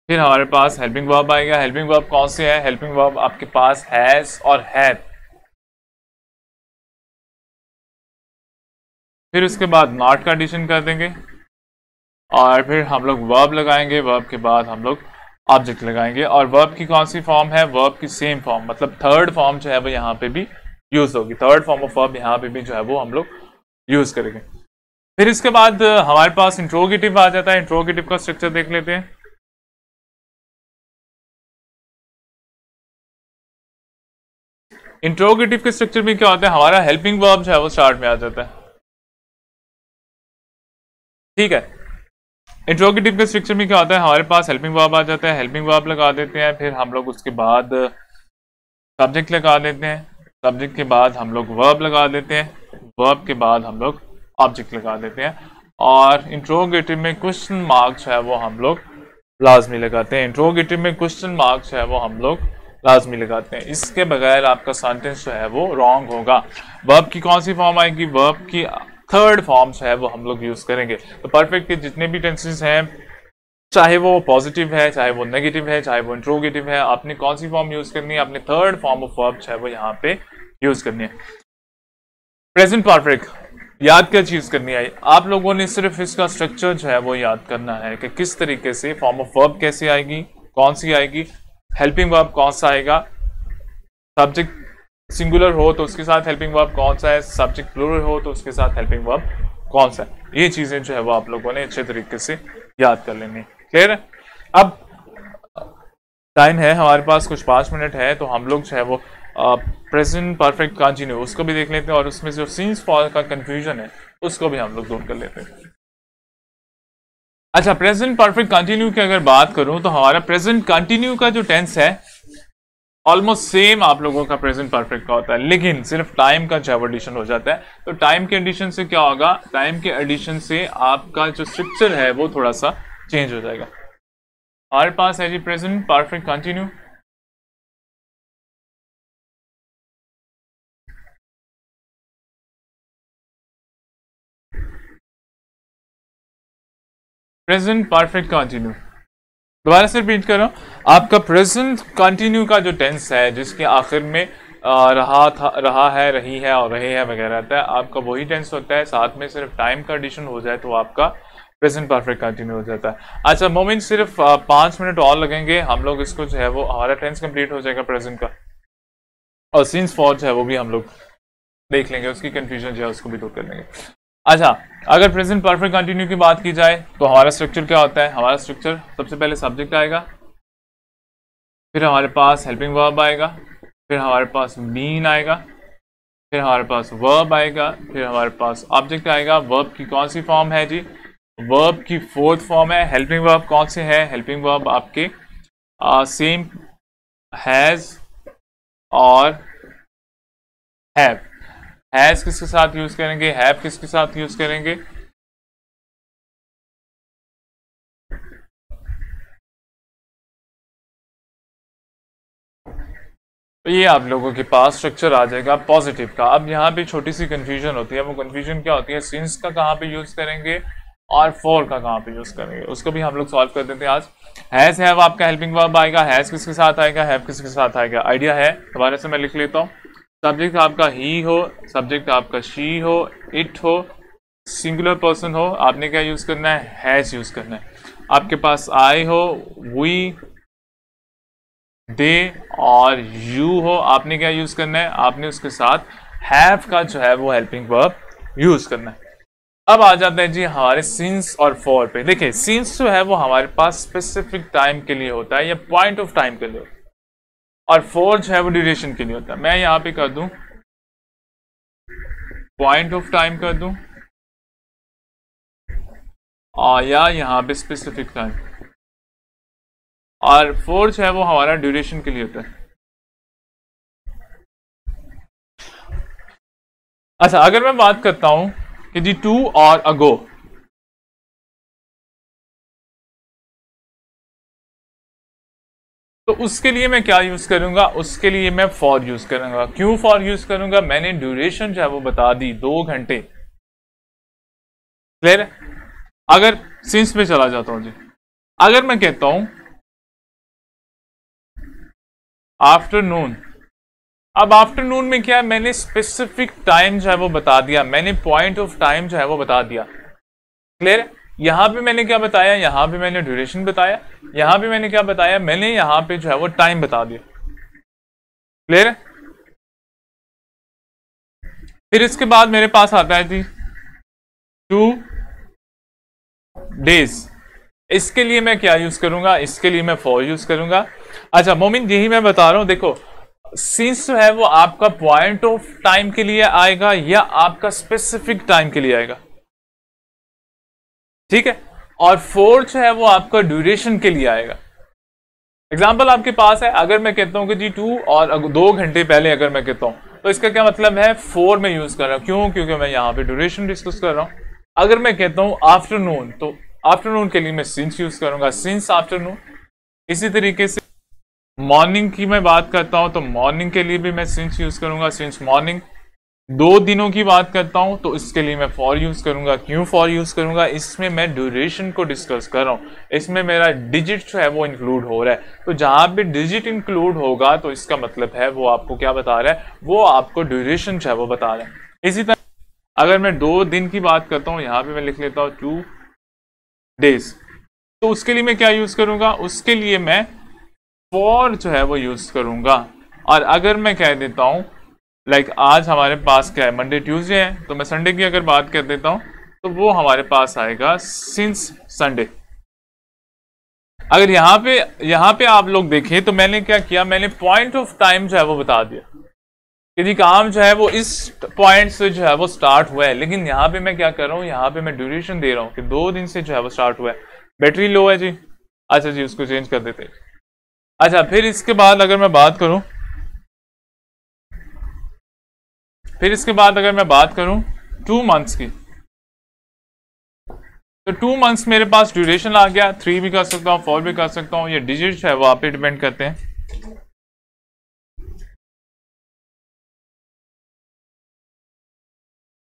फिर हमारे पास हेल्पिंग वर्ब आएगा। हेल्पिंग वर्ब कौन से है, हेल्पिंग वर्ब आपके पास हैज और हैड। फिर उसके बाद नॉट का एडिशन कर देंगे और फिर हम लोग वर्ब लगाएंगे, वर्ब के बाद हम लोग ऑब्जेक्ट लगाएंगे। और वर्ब की कौन सी फॉर्म है, वर्ब की सेम फॉर्म, मतलब थर्ड फॉर्म जो है वो यहाँ पे भी यूज होगी, थर्ड फॉर्म ऑफ वर्ब यहाँ पे भी जो है वो हम लोग यूज करेंगे। फिर इसके बाद हमारे पास इंट्रोगेटिव आ जाता है। इंट्रोगेटिव का स्ट्रक्चर देख लेते हैं। इंट्रोगेटिव के स्ट्रक्चर में क्या होता है, हमारा हेल्पिंग वर्ब जो है वो स्टार्ट में आ जाता है, ठीक है। इंट्रोगेटिव के स्ट्रक्चर में क्या होता है, हमारे पास हेल्पिंग वर्ब आ जाता है, हेल्पिंग वर्ब लगा देते हैं, फिर हम लोग उसके बाद सब्जेक्ट लगा देते हैं, सब्जेक्ट के बाद हम लोग वर्ब लगा देते हैं, वर्ब के बाद हम लोग ऑब्जेक्ट लगा देते हैं। और इंट्रोगेटिव में क्वेश्चन मार्क जो है वो हम लोग लाजमी लगाते हैं। इंट्रोगेटिव में क्वेश्चन मार्क जो है वो हम लोग लाजमी लगाते हैं, इसके बगैर आपका सेंटेंस जो है वो रॉन्ग होगा। वर्ब की कौन सी फॉर्म आएगी, वर्ब की थर्ड फॉर्म जो है वो हम लोग यूज करेंगे। तो परफेक्ट के जितने भी टेंसेस हैं, चाहे वो पॉजिटिव है, चाहे वो नेगेटिव है, चाहे वो इंट्रोगेटिव है, आपने कौन सी फॉर्म यूज करनी है, आपने थर्ड फॉर्म ऑफ वर्ब जो है वो यहाँ पे यूज करनी है। प्रेजेंट परफेक्ट याद क्या चीज करनी है, आप लोगों ने सिर्फ इसका स्ट्रक्चर जो है वो याद करना है कि किस तरीके से फॉर्म ऑफ वर्ब कैसे आएगी, कौन सी आएगी, हेल्पिंग वर्ब कौन सा आएगा, सब्जेक्ट सिंगुलर हो तो उसके साथ हेल्पिंग वर्ब कौन सा है, सब्जेक्ट प्लूरल हो तो उसके साथ हेल्पिंग वर्ब कौन सा है। ये चीजें जो है वो आप लोगों ने अच्छे तरीके से याद कर लेनी। क्लियर है। अब टाइम है हमारे पास कुछ 5 मिनट है, तो हम लोग जो है वो प्रेजेंट परफेक्ट कंटिन्यू उसको भी देख लेते हैं, और उसमें जो सिंस फॉर का कंफ्यूजन है उसको भी हम लोग दूर कर लेते हैं। अच्छा, प्रेजेंट परफेक्ट कंटिन्यू की अगर बात करूं तो हमारा प्रेजेंट कंटिन्यू का जो टेंस है ऑलमोस्ट सेम आप लोगों का प्रेजेंट परफेक्ट का होता है, लेकिन सिर्फ टाइम का जब एडिशन हो जाता है। तो टाइम के एडिशन से क्या होगा, टाइम के एडिशन से आपका जो स्ट्रक्चर है वो थोड़ा सा चेंज हो जाएगा। हमारे पास है जी present perfect continuous, present perfect continuous. दोबारा से रिपीट कर रहा हूं, आपका प्रेजेंट कंटिन्यू का जो टेंस है जिसके आखिर में रहा है, रही है और रहे हैं वगैरह रहता है, आपका वही टेंस होता है। साथ में सिर्फ टाइम का एडिशन हो जाए तो आपका प्रेजेंट परफेक्ट कंटिन्यू हो जाता है। अच्छा मोमेंट सिर्फ 5 मिनट और लगेंगे, हम लोग इसको जो है वो हमारा टेंस कंप्लीट हो जाएगा प्रेजेंट का। और सिंस फॉर जो है वो भी हम लोग देख लेंगे, उसकी कंफ्यूजन जो है उसको भी दूर कर लेंगे। अच्छा, अगर प्रेजेंट परफेक्ट कंटिन्यू की बात की जाए तो हमारा स्ट्रक्चर क्या होता है? हमारा स्ट्रक्चर सबसे पहले सब्जेक्ट आएगा, फिर हमारे पास हेल्पिंग वर्ब आएगा, फिर हमारे पास बीन आएगा, फिर हमारे पास वर्ब आएगा, फिर हमारे पास ऑब्जेक्ट आएगा। वर्ब की कौन सी फॉर्म है जी? वर्ब की फोर्थ फॉर्म है। हेल्पिंग वर्ब कौन से है? हेल्पिंग वर्ब आपके सेम हैज और हैव। हैज किसके साथ यूज करेंगे? हैव किसके साथ यूज करेंगे? तो ये आप लोगों के पास स्ट्रक्चर आ जाएगा पॉजिटिव का। अब यहाँ पे छोटी सी कंफ्यूजन होती है, वो कंफ्यूजन क्या होती है? सिंस का कहाँ पे यूज करेंगे और फॉर का कहाँ पे यूज करेंगे, उसको भी हम लोग सॉल्व कर देते हैं आज। हैज हैव आपका हेल्पिंग वर्ब आएगा, हैज किसके साथ आएगा? हैव किसके साथ आएगा? आइडिया है? दोबारा से मैं लिख लेता हूँ। सब्जेक्ट आपका ही हो, सब्जेक्ट आपका शी हो, इट हो, सिंगुलर पर्सन हो, आपने क्या यूज करना है? हैज यूज करना है। आपके पास आई हो, वी, दे और यू हो, आपने क्या यूज करना है? आपने उसके साथ हैव का जो है वो हेल्पिंग वर्ब यूज करना है। अब आ जाते हैं जी हमारे सिंस और फॉर पे। देखिए, सिंस जो है वो हमारे पास स्पेसिफिक टाइम के लिए होता है या पॉइंट ऑफ टाइम के लिए होता है, और फॉर जो है वो ड्यूरेशन के लिए होता है। मैं यहां पे कर दूं पॉइंट ऑफ टाइम कर दूं, और या यहां पे स्पेसिफिक टाइम, और फॉर जो है वो हमारा ड्यूरेशन के लिए होता है। अच्छा, अगर मैं बात करता हूं कि जी टू और अगो, तो उसके लिए मैं क्या यूज करूंगा? उसके लिए मैं फॉर यूज करूंगा। क्यों फॉर यूज करूंगा? मैंने ड्यूरेशन जो है वो बता दी, 2 घंटे। क्लियर है? अगर सिंस पे चला जाता हूं जी, अगर मैं कहता हूं आफ्टरनून, अब आफ्टरनून में क्या है? मैंने स्पेसिफिक टाइम जो है वो बता दिया, मैंने पॉइंट ऑफ टाइम जो है वो बता दिया। क्लियर है? यहां पे मैंने क्या बताया? यहां पे मैंने ड्यूरेशन बताया। यहां पे मैंने क्या बताया? मैंने यहां पे जो है वो टाइम बता दिया। क्लियर है? फिर इसके बाद मेरे पास आता है जी 2 डेज। इसके लिए मैं क्या यूज करूंगा? इसके लिए मैं फॉर यूज करूंगा। अच्छा मोमिन, यही मैं बता रहा हूं, देखो सिंस जो है वो आपका पॉइंट ऑफ टाइम के लिए आएगा या आपका स्पेसिफिक टाइम के लिए आएगा, ठीक है? और फोर जो है वो आपका ड्यूरेशन के लिए आएगा। एग्जाम्पल आपके पास है, अगर मैं कहता हूं कि जी 2 और 2 घंटे पहले अगर मैं कहता हूं, तो इसका क्या मतलब है? 4 में यूज कर रहा हूं। क्यों? क्योंकि मैं यहां पे ड्यूरेशन डिस्कस कर रहा हूं। अगर मैं कहता हूं आफ्टरनून, तो आफ्टरनून के लिए मैं सिंस यूज करूंगा, सिंस आफ्टरनून। इसी तरीके से मॉर्निंग की मैं बात करता हूं, तो मॉर्निंग के लिए भी मैं सिंस यूज करूंगा, सिंस मॉर्निंग। 2 दिनों की बात करता हूं तो इसके लिए मैं फॉर यूज करूंगा। क्यों फॉर यूज करूंगा? इसमें मैं ड्यूरेशन को डिस्कस कर रहा हूं, इसमें मेरा डिजिट जो है वो इंक्लूड हो रहा है। तो जहां पे डिजिट इंक्लूड होगा तो इसका मतलब है वो आपको क्या बता रहा है? वो आपको ड्यूरेशन जो है वो बता रहा है। इसी तरह अगर मैं 2 दिन की बात करता हूं, यहां पे मैं लिख लेता हूं 2 डेज, तो उसके लिए मैं क्या यूज करूंगा? उसके लिए मैं फॉर जो है वो यूज करूंगा। और अगर मैं कह देता हूं लाइक आज हमारे पास क्या है? मंडे ट्यूसडे है, तो मैं संडे की अगर बात कर देता हूं तो वो हमारे पास आएगा सिंस संडे। अगर यहां पे आप लोग देखें तो मैंने क्या किया? मैंने पॉइंट ऑफ टाइम जो है वो बता दिया कि जी काम जो है वो इस पॉइंट से जो है वो स्टार्ट हुआ है, लेकिन यहां पे मैं क्या कर रहा हूं? यहां पे मैं ड्यूरेशन दे रहा हूं कि 2 दिन से जो है वो स्टार्ट हुआ है। बैटरी लो है जी, अच्छा जी उसको चेंज कर देते हैं। अच्छा, फिर इसके बाद अगर मैं बात करूं, अगर मैं बात करूं 2 मंथ्स की, तो 2 मंथ्स मेरे पास ड्यूरेशन आ गया। 3 भी कर सकता हूं, 4 भी कर सकता हूं, ये डिजिट है वो आप पे डिपेंड करते हैं।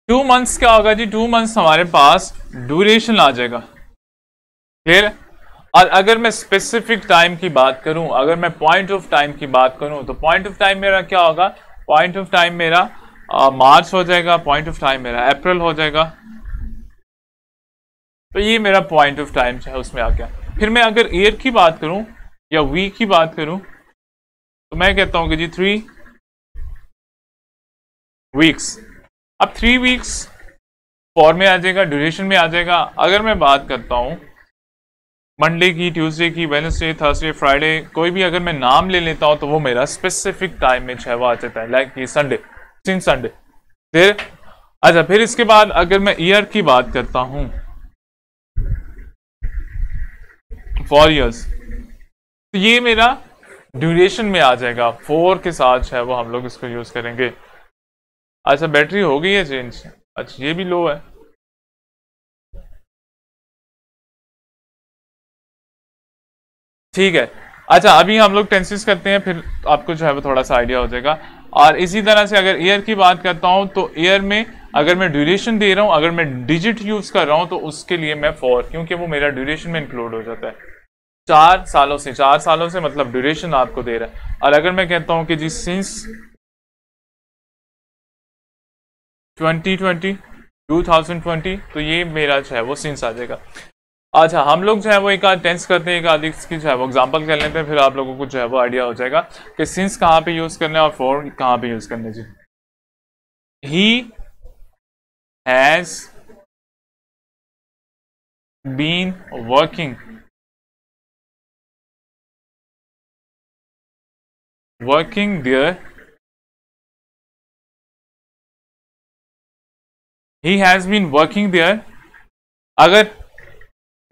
2 मंथ्स क्या होगा जी? 2 मंथ्स हमारे पास ड्यूरेशन आ जाएगा। क्लियर? और अगर मैं स्पेसिफिक टाइम की बात करूं, अगर मैं पॉइंट ऑफ टाइम की बात करूं, तो पॉइंट ऑफ टाइम मेरा क्या होगा? पॉइंट ऑफ टाइम मेरा मार्च हो जाएगा, पॉइंट ऑफ टाइम मेरा अप्रैल हो जाएगा। तो ये मेरा पॉइंट ऑफ टाइम है उसमें आ गया। फिर मैं अगर ईयर की बात करूं या वीक की बात करूं, तो मैं कहता हूं कि जी 3 वीक्स। अब 3 वीक्स फॉर में आ जाएगा, ड्यूरेशन में आ जाएगा। अगर मैं बात करता हूँ मंडे की, ट्यूसडे की, वेडनेसडे, थर्सडे, फ्राइडे, कोई भी अगर मैं नाम ले लेता हूँ तो वो मेरा स्पेसिफिक टाइम में वो आ जाता है, लाइक ये संडे, सिंस संडे। फिर अच्छा, फिर इसके बाद अगर मैं ईयर की बात करता हूँ, 4 इयर्स, तो ये मेरा ड्यूरेशन में आ जाएगा, 4 के साथ है वो हम लोग इसको यूज करेंगे। अच्छा, बैटरी हो गई है चेंज, अच्छा ये भी लो है, ठीक है। अच्छा, अभी हम लोग टेंसेस करते हैं, फिर आपको जो है वो थोड़ा सा आइडिया हो जाएगा। और इसी तरह से अगर ईयर की बात करता हूं तो ईयर में अगर मैं ड्यूरेशन दे रहा हूं, अगर मैं डिजिट यूज कर रहा हूं तो उसके लिए मैं 4, क्योंकि वो मेरा ड्यूरेशन में इंक्लूड हो जाता है। 4 सालों से मतलब ड्यूरेशन आपको दे रहा है। और अगर मैं कहता हूं कि जी सिंस 2020 तो ये मेरा जो है वो सिंस आ जाएगा। अच्छा, हम लोग जो है वो एक आध टेंस करते हैं, एक आध इसकी जो है वो एग्जांपल कर लेते हैं, फिर आप लोगों को जो है वो आइडिया हो जाएगा कि सिंस कहाँ पे यूज करना है और फॉर कहाँ पे यूज करना है। जी, he has been working there, he has been working there. अगर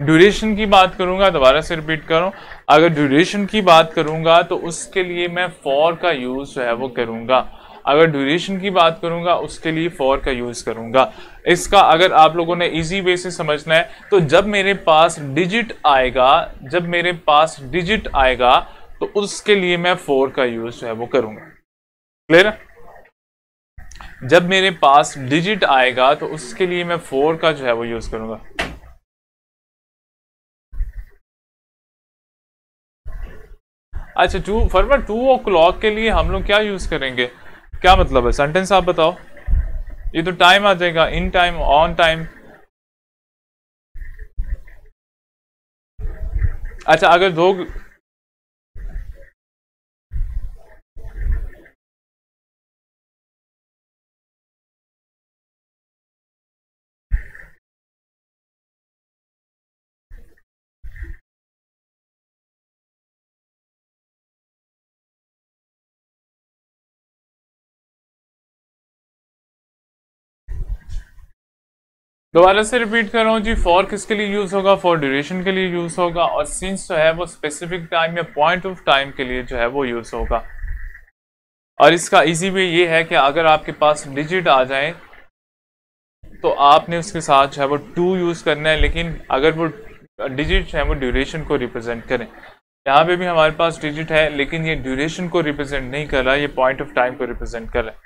ड्यूरेशन की बात करूंगा, दोबारा से रिपीट करूं, अगर ड्यूरेशन की बात करूंगा तो उसके लिए मैं फॉर का यूज जो है वो करूंगा। अगर ड्यूरेशन की बात करूंगा उसके लिए फॉर का यूज करूंगा। इसका अगर आप लोगों ने इजी वे से समझना है तो जब मेरे पास डिजिट आएगा तो उसके लिए मैं फॉर का यूज जो है वो करूंगा। क्लियर है? जब मेरे पास डिजिट आएगा तो उसके लिए मैं फॉर का जो है वो यूज करूंगा। अच्छा, 2 o'clock के लिए हम लोग क्या यूज करेंगे, क्या मतलब है सेंटेंस आप बताओ। ये तो टाइम आ जाएगा, इन टाइम, ऑन टाइम। अच्छा, अगर दो दोबारा से रिपीट कर रहा हूँ जी, फॉर किसके लिए यूज होगा, फॉर ड्यूरेशन के लिए यूज होगा, और सिंस जो है वो स्पेसिफिक टाइम या पॉइंट ऑफ टाइम के लिए जो है वो यूज होगा। और इसका इजी वे ये है कि अगर आपके पास डिजिट आ जाए तो आपने उसके साथ जो है वो 2 यूज करना है, लेकिन अगर वो डिजिट है वो ड्यूरेशन को रिप्रेजेंट करें। यहाँ पे भी हमारे पास डिजिट है लेकिन ये ड्यूरेशन को रिप्रेजेंट नहीं कर रहा, ये पॉइंट ऑफ टाइम को रिप्रेजेंट कर रहा है।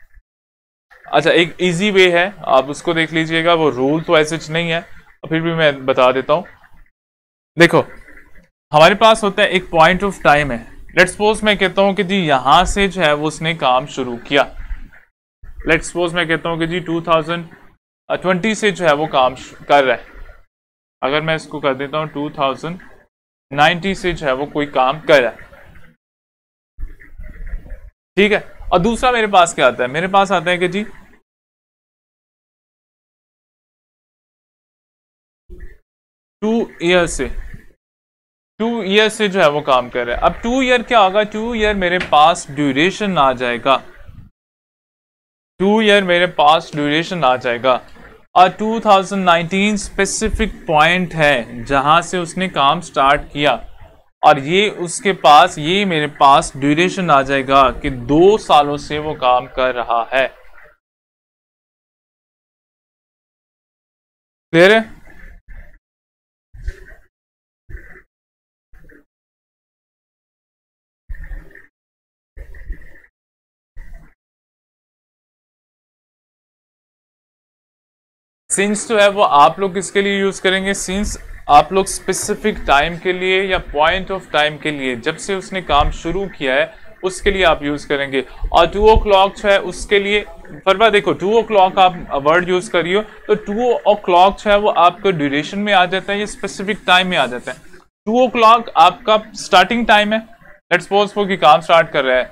अच्छा, एक इजी वे है, आप उसको देख लीजिएगा, वो रूल तो ऐसे नहीं है, फिर भी मैं बता देता हूं। देखो, हमारे पास होता है एक पॉइंट ऑफ टाइम है। लेट्स सपोज मैं कहता हूं कि जी यहां से जो है वो उसने काम शुरू किया। लेट्स सपोज मैं कहता हूं कि जी 2020 से जो है वो काम कर रहा है। अगर मैं इसको कर देता हूं 2090 से जो है वो कोई काम कर रहा है, ठीक है। और दूसरा मेरे पास क्या आता है, मेरे पास आता है कि जी 2 ईयर से जो है वो काम कर रहा है। अब 2 ईयर क्या होगा, 2 ईयर मेरे पास ड्यूरेशन आ जाएगा, 2 ईयर मेरे पास ड्यूरेशन आ जाएगा। और 2019 स्पेसिफिक पॉइंट है जहां से उसने काम स्टार्ट किया, और ये उसके पास, ये मेरे पास ड्यूरेशन आ जाएगा कि 2 सालों से वो काम कर रहा है। क्लियर है? सिंस जो है वो आप लोग किसके लिए यूज करेंगे, सिंस आप लोग स्पेसिफिक टाइम के लिए या पॉइंट ऑफ टाइम के लिए, जब से उसने काम शुरू किया है उसके लिए आप यूज करेंगे। और 2 o'clock जो है उसके लिए, फरवा देखो 2 o'clock आप वर्ड यूज करियो तो 2 o'clock जो है वो आपको ड्यूरेशन में आ जाता है, ये स्पेसिफिक टाइम में आ जाता है। 2 o'clock आपका स्टार्टिंग टाइम है, लेट्स सपोज वो कि काम स्टार्ट कर रहा है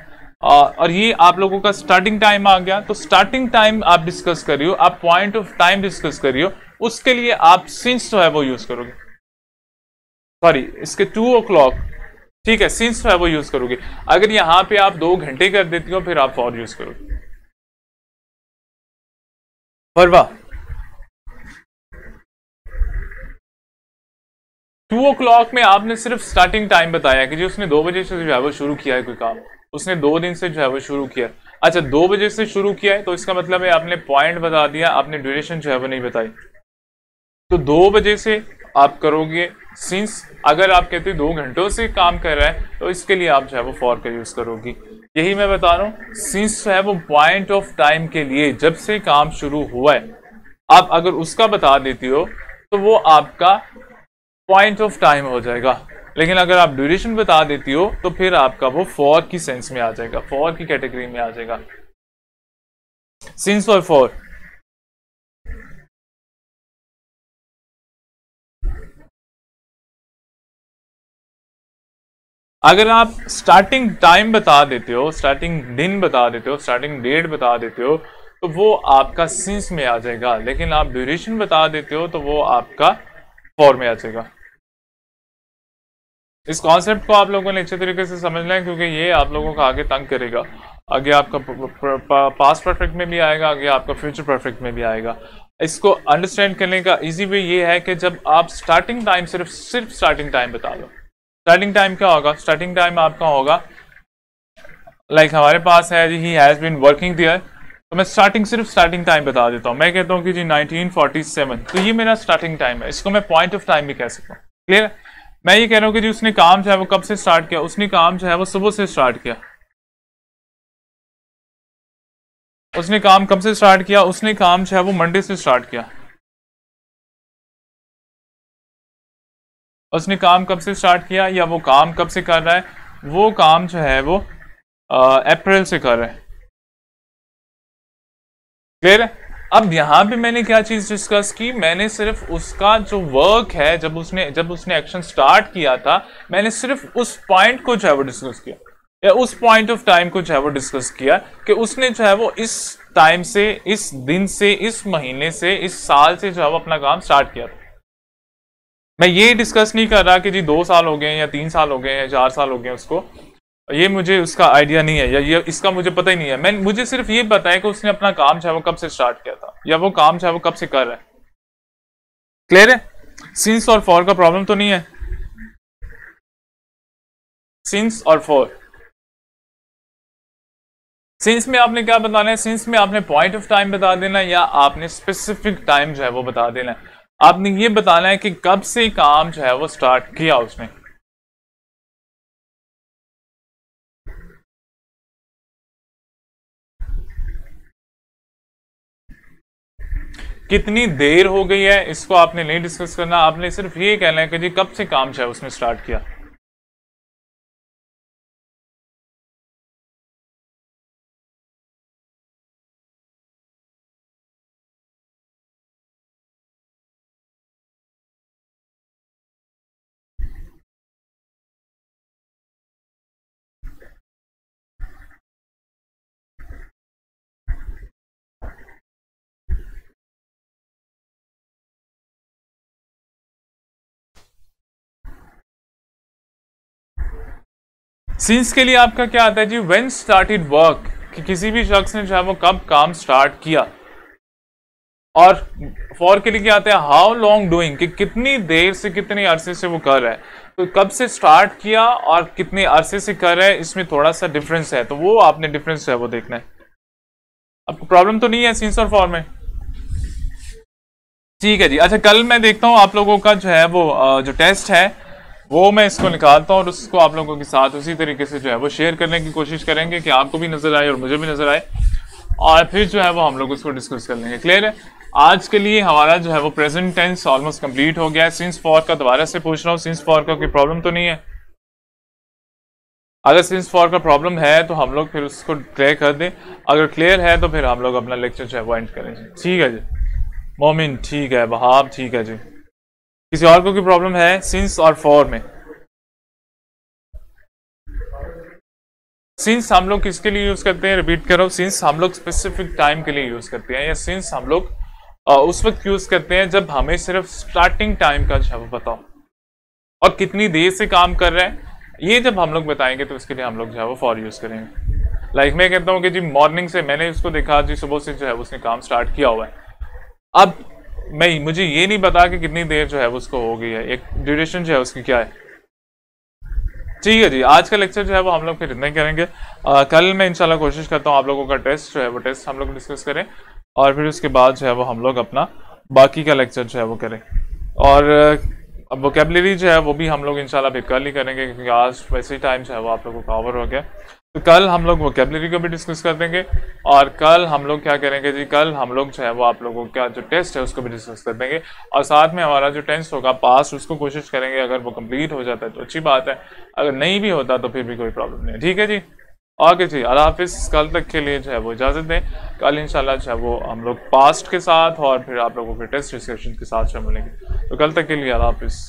और ये आप लोगों का स्टार्टिंग टाइम आ गया। तो स्टार्टिंग टाइम आप डिस्कस करियो, आप पॉइंट ऑफ टाइम डिस्कस करियो, उसके लिए आप सिंस जो है वो यूज करोगे, सॉरी इसके 2 o'clock, ठीक है, सिंस जो है वो यूज करोगे। अगर यहां पे आप 2 घंटे कर देती हो फिर आप फॉर यूज करोगे। फरवा 2 o'clock में आपने सिर्फ स्टार्टिंग टाइम बताया कि जी उसने 2 बजे से जो है वो शुरू किया है कोई काम, उसने 2 दिन से जो है वो शुरू किया। अच्छा 2 बजे से शुरू किया है तो इसका मतलब है आपने पॉइंट बता दिया, आपने ड्यूरेशन जो है वो नहीं बताई। तो 2 बजे से आप करोगे सिंस, अगर आप कहते हो 2 घंटों से काम कर रहा है तो इसके लिए आप जो है वो फॉर का यूज करोगी। यही मैं बता रहा हूँ, सिंस जो है वो पॉइंट ऑफ टाइम के लिए, जब से काम शुरू हुआ है, आप अगर उसका बता देती हो तो वो आपका पॉइंट ऑफ टाइम हो जाएगा। लेकिन अगर आप ड्यूरेशन बता देती हो तो फिर आपका वो फॉर की सेंस में आ जाएगा, फॉर की कैटेगरी में आ जाएगा। सिंस और फॉर, अगर आप स्टार्टिंग टाइम बता देते हो, स्टार्टिंग दिन बता देते हो, स्टार्टिंग डेट बता देते हो तो वो आपका सिंस में आ जाएगा। लेकिन आप ड्यूरेशन बता देते हो तो वो आपका फॉर में आ जाएगा। इस कॉन्सेप्ट को आप लोगों ने अच्छे तरीके से समझना है क्योंकि ये आप लोगों का आगे तंग करेगा। आगे आपका पास्ट परफेक्ट में भी आएगा, आगे आपका फ्यूचर परफेक्ट में भी आएगा। इसको अंडरस्टैंड करने का इजी वे ये है कि जब आप स्टार्टिंग टाइम सिर्फ स्टार्टिंग टाइम बता दो। स्टार्टिंग टाइम क्या होगा? स्टार्टिंग टाइम आपका होगा लाइक हमारे पास है जी, he has been working there, तो मैं सिर्फ स्टार्टिंग टाइम बता देता हूँ। मैं कहता हूँ कि जी 1947, तो ये मेरा स्टार्टिंग टाइम है। इसको मैं पॉइंट ऑफ टाइम भी कह सकता हूँ। क्लियर? मैं ये कह रहा हूँ कि जी उसने काम जो है वो कब से स्टार्ट किया, उसने काम जो है वो सुबह से स्टार्ट किया। उसने काम कब से स्टार्ट किया? उसने काम जो है वो मंडे से स्टार्ट किया। उसने काम कब से स्टार्ट किया या वो काम कब से कर रहा है? वो काम जो है वो अप्रैल से कर रहा है। क्लियर है? अब यहां पे मैंने क्या चीज डिस्कस की, मैंने सिर्फ उसका जो वर्क है, जब उसने एक्शन स्टार्ट किया था, मैंने सिर्फ उस पॉइंट को जो है वो डिस्कस किया, या उस पॉइंट ऑफ टाइम को जो है वो डिस्कस किया कि उसने जो है वो इस टाइम से, इस दिन से, इस महीने से, इस साल से जो है वो अपना काम स्टार्ट किया था। मैं ये डिस्कस नहीं कर रहा कि जी 2 साल हो गए या 3 साल हो गए या 4 साल हो गए उसको, ये मुझे उसका आइडिया नहीं है या ये इसका मुझे पता ही नहीं है। मुझे सिर्फ ये पता है कि उसने अपना काम जो है वो कब से स्टार्ट किया था या वो काम जो है वो कब से कर रहा है। क्लियर है? सिंस और फॉर का प्रॉब्लम तो नहीं है। सिंस और फॉर, सिंस में आपने क्या बताना है? सिंस में आपने पॉइंट ऑफ टाइम बता देना है या आपने स्पेसिफिक टाइम जो है वो बता देना है। आपने ये बताना है कि कब से काम जो है वो स्टार्ट किया उसने। कितनी देर हो गई है इसको आपने नहीं डिस्कस करना, आपने सिर्फ ये कहना है कि जी कब से काम जो है उसने स्टार्ट किया। सिंस के लिए आपका क्या आता है जी? व्हेन स्टार्टेड वर्क, कि किसी भी शख्स ने जो है वो कब काम स्टार्ट किया। और फॉर के लिए क्या आता है? हाउ लॉन्ग डूइंग, कि कितनी देर से, कितने अरसे से वो कर रहा है। तो कब से स्टार्ट किया और कितने अरसे से कर रहा है, इसमें थोड़ा सा डिफरेंस है, तो वो आपने डिफरेंस जो है वो देखना है। आपको प्रॉब्लम तो नहीं है सिंस और फॉर में? ठीक है जी। अच्छा कल मैं देखता हूँ आप लोगों का जो है वो जो टेस्ट है वो मैं इसको निकालता हूँ और उसको आप लोगों के साथ उसी तरीके से जो है वो शेयर करने की कोशिश करेंगे कि आपको भी नजर आए और मुझे भी नजर आए, और फिर जो है वो हम लोग उसको डिस्कस कर लेंगे। क्लियर है? आज के लिए हमारा जो है वो प्रेजेंट टेंस ऑलमोस्ट कंप्लीट हो गया है। सिंस फॉर का दोबारा से पूछ रहा हूँ, सिंस फॉर का कोई प्रॉब्लम तो नहीं है? अगर सिंस फॉर का प्रॉब्लम है तो हम लोग फिर उसको क्लियर कर दें, अगर क्लियर है तो फिर हम लोग अपना लेक्चर जो है वो एंड करें। ठीक है जी। मोमिन ठीक है, वहाब ठीक है जी। किसी और को कोई प्रॉब्लम है सिंस और फॉर में? सिंस हम लोग किसके लिए यूज करते हैं, रिपीट कर रहा हूँ, सिंस हम लोग स्पेसिफिक टाइम के लिए यूज करते हैं, या सिंस हम लोग उस वक्त यूज करते हैं जब हमें सिर्फ स्टार्टिंग टाइम का जो है वो पता हो और कितनी देर से काम कर रहे हैं, ये जब हम लोग बताएंगे तो इसके लिए हम लोग जो है वो फॉर यूज करेंगे। लाइक मैं कहता हूँ कि जी मॉर्निंग से मैंने उसको देखा जी, सुबह से जो है उसने काम स्टार्ट किया हुआ है, अब मुझे ये नहीं पता कि कितनी देर जो है उसको हो गई है, एक ड्यूरेशन जो है उसकी क्या है। ठीक है जी, आज का लेक्चर जो है वो हम लोग फिर इतना ही करेंगे। कल मैं इंशाल्लाह कोशिश करता हूँ आप लोगों का टेस्ट जो है वो टेस्ट हम लोग डिस्कस करें, और फिर उसके बाद जो है वो हम लोग अपना बाकी का लेक्चर जो है वो करें। और अब वोकेबलरी जो है वो भी हम लोग इंशाल्लाह फिर कल ही करेंगे, क्योंकि आज वैसे ही टाइम जो है वो आप लोगों का ओवर हो गया। तो कल हम लोग वोकेबलरी को भी डिस्कस कर देंगे, और कल हम लोग क्या करेंगे जी, कल हम लोग जो है वो आप लोगों का जो टेस्ट है उसको भी डिस्कस कर देंगे, और साथ में हमारा जो टेंस होगा पास्ट उसको कोशिश करेंगे, अगर वो कंप्लीट हो जाता है तो अच्छी बात है, अगर नहीं भी होता तो फिर भी कोई प्रॉब्लम नहीं है। ठीक है जी, ओके जी, अल्लाह हाफिज़। कल तक के लिए जो है वो इजाज़त दें, कल इंशाल्लाह जो है वो हम लोग पास्ट के साथ और फिर आप लोगों के टेस्ट डिस्कशन के साथ जो मिलेंगे। तो कल तक के लिए अल्लाह हाफिज़।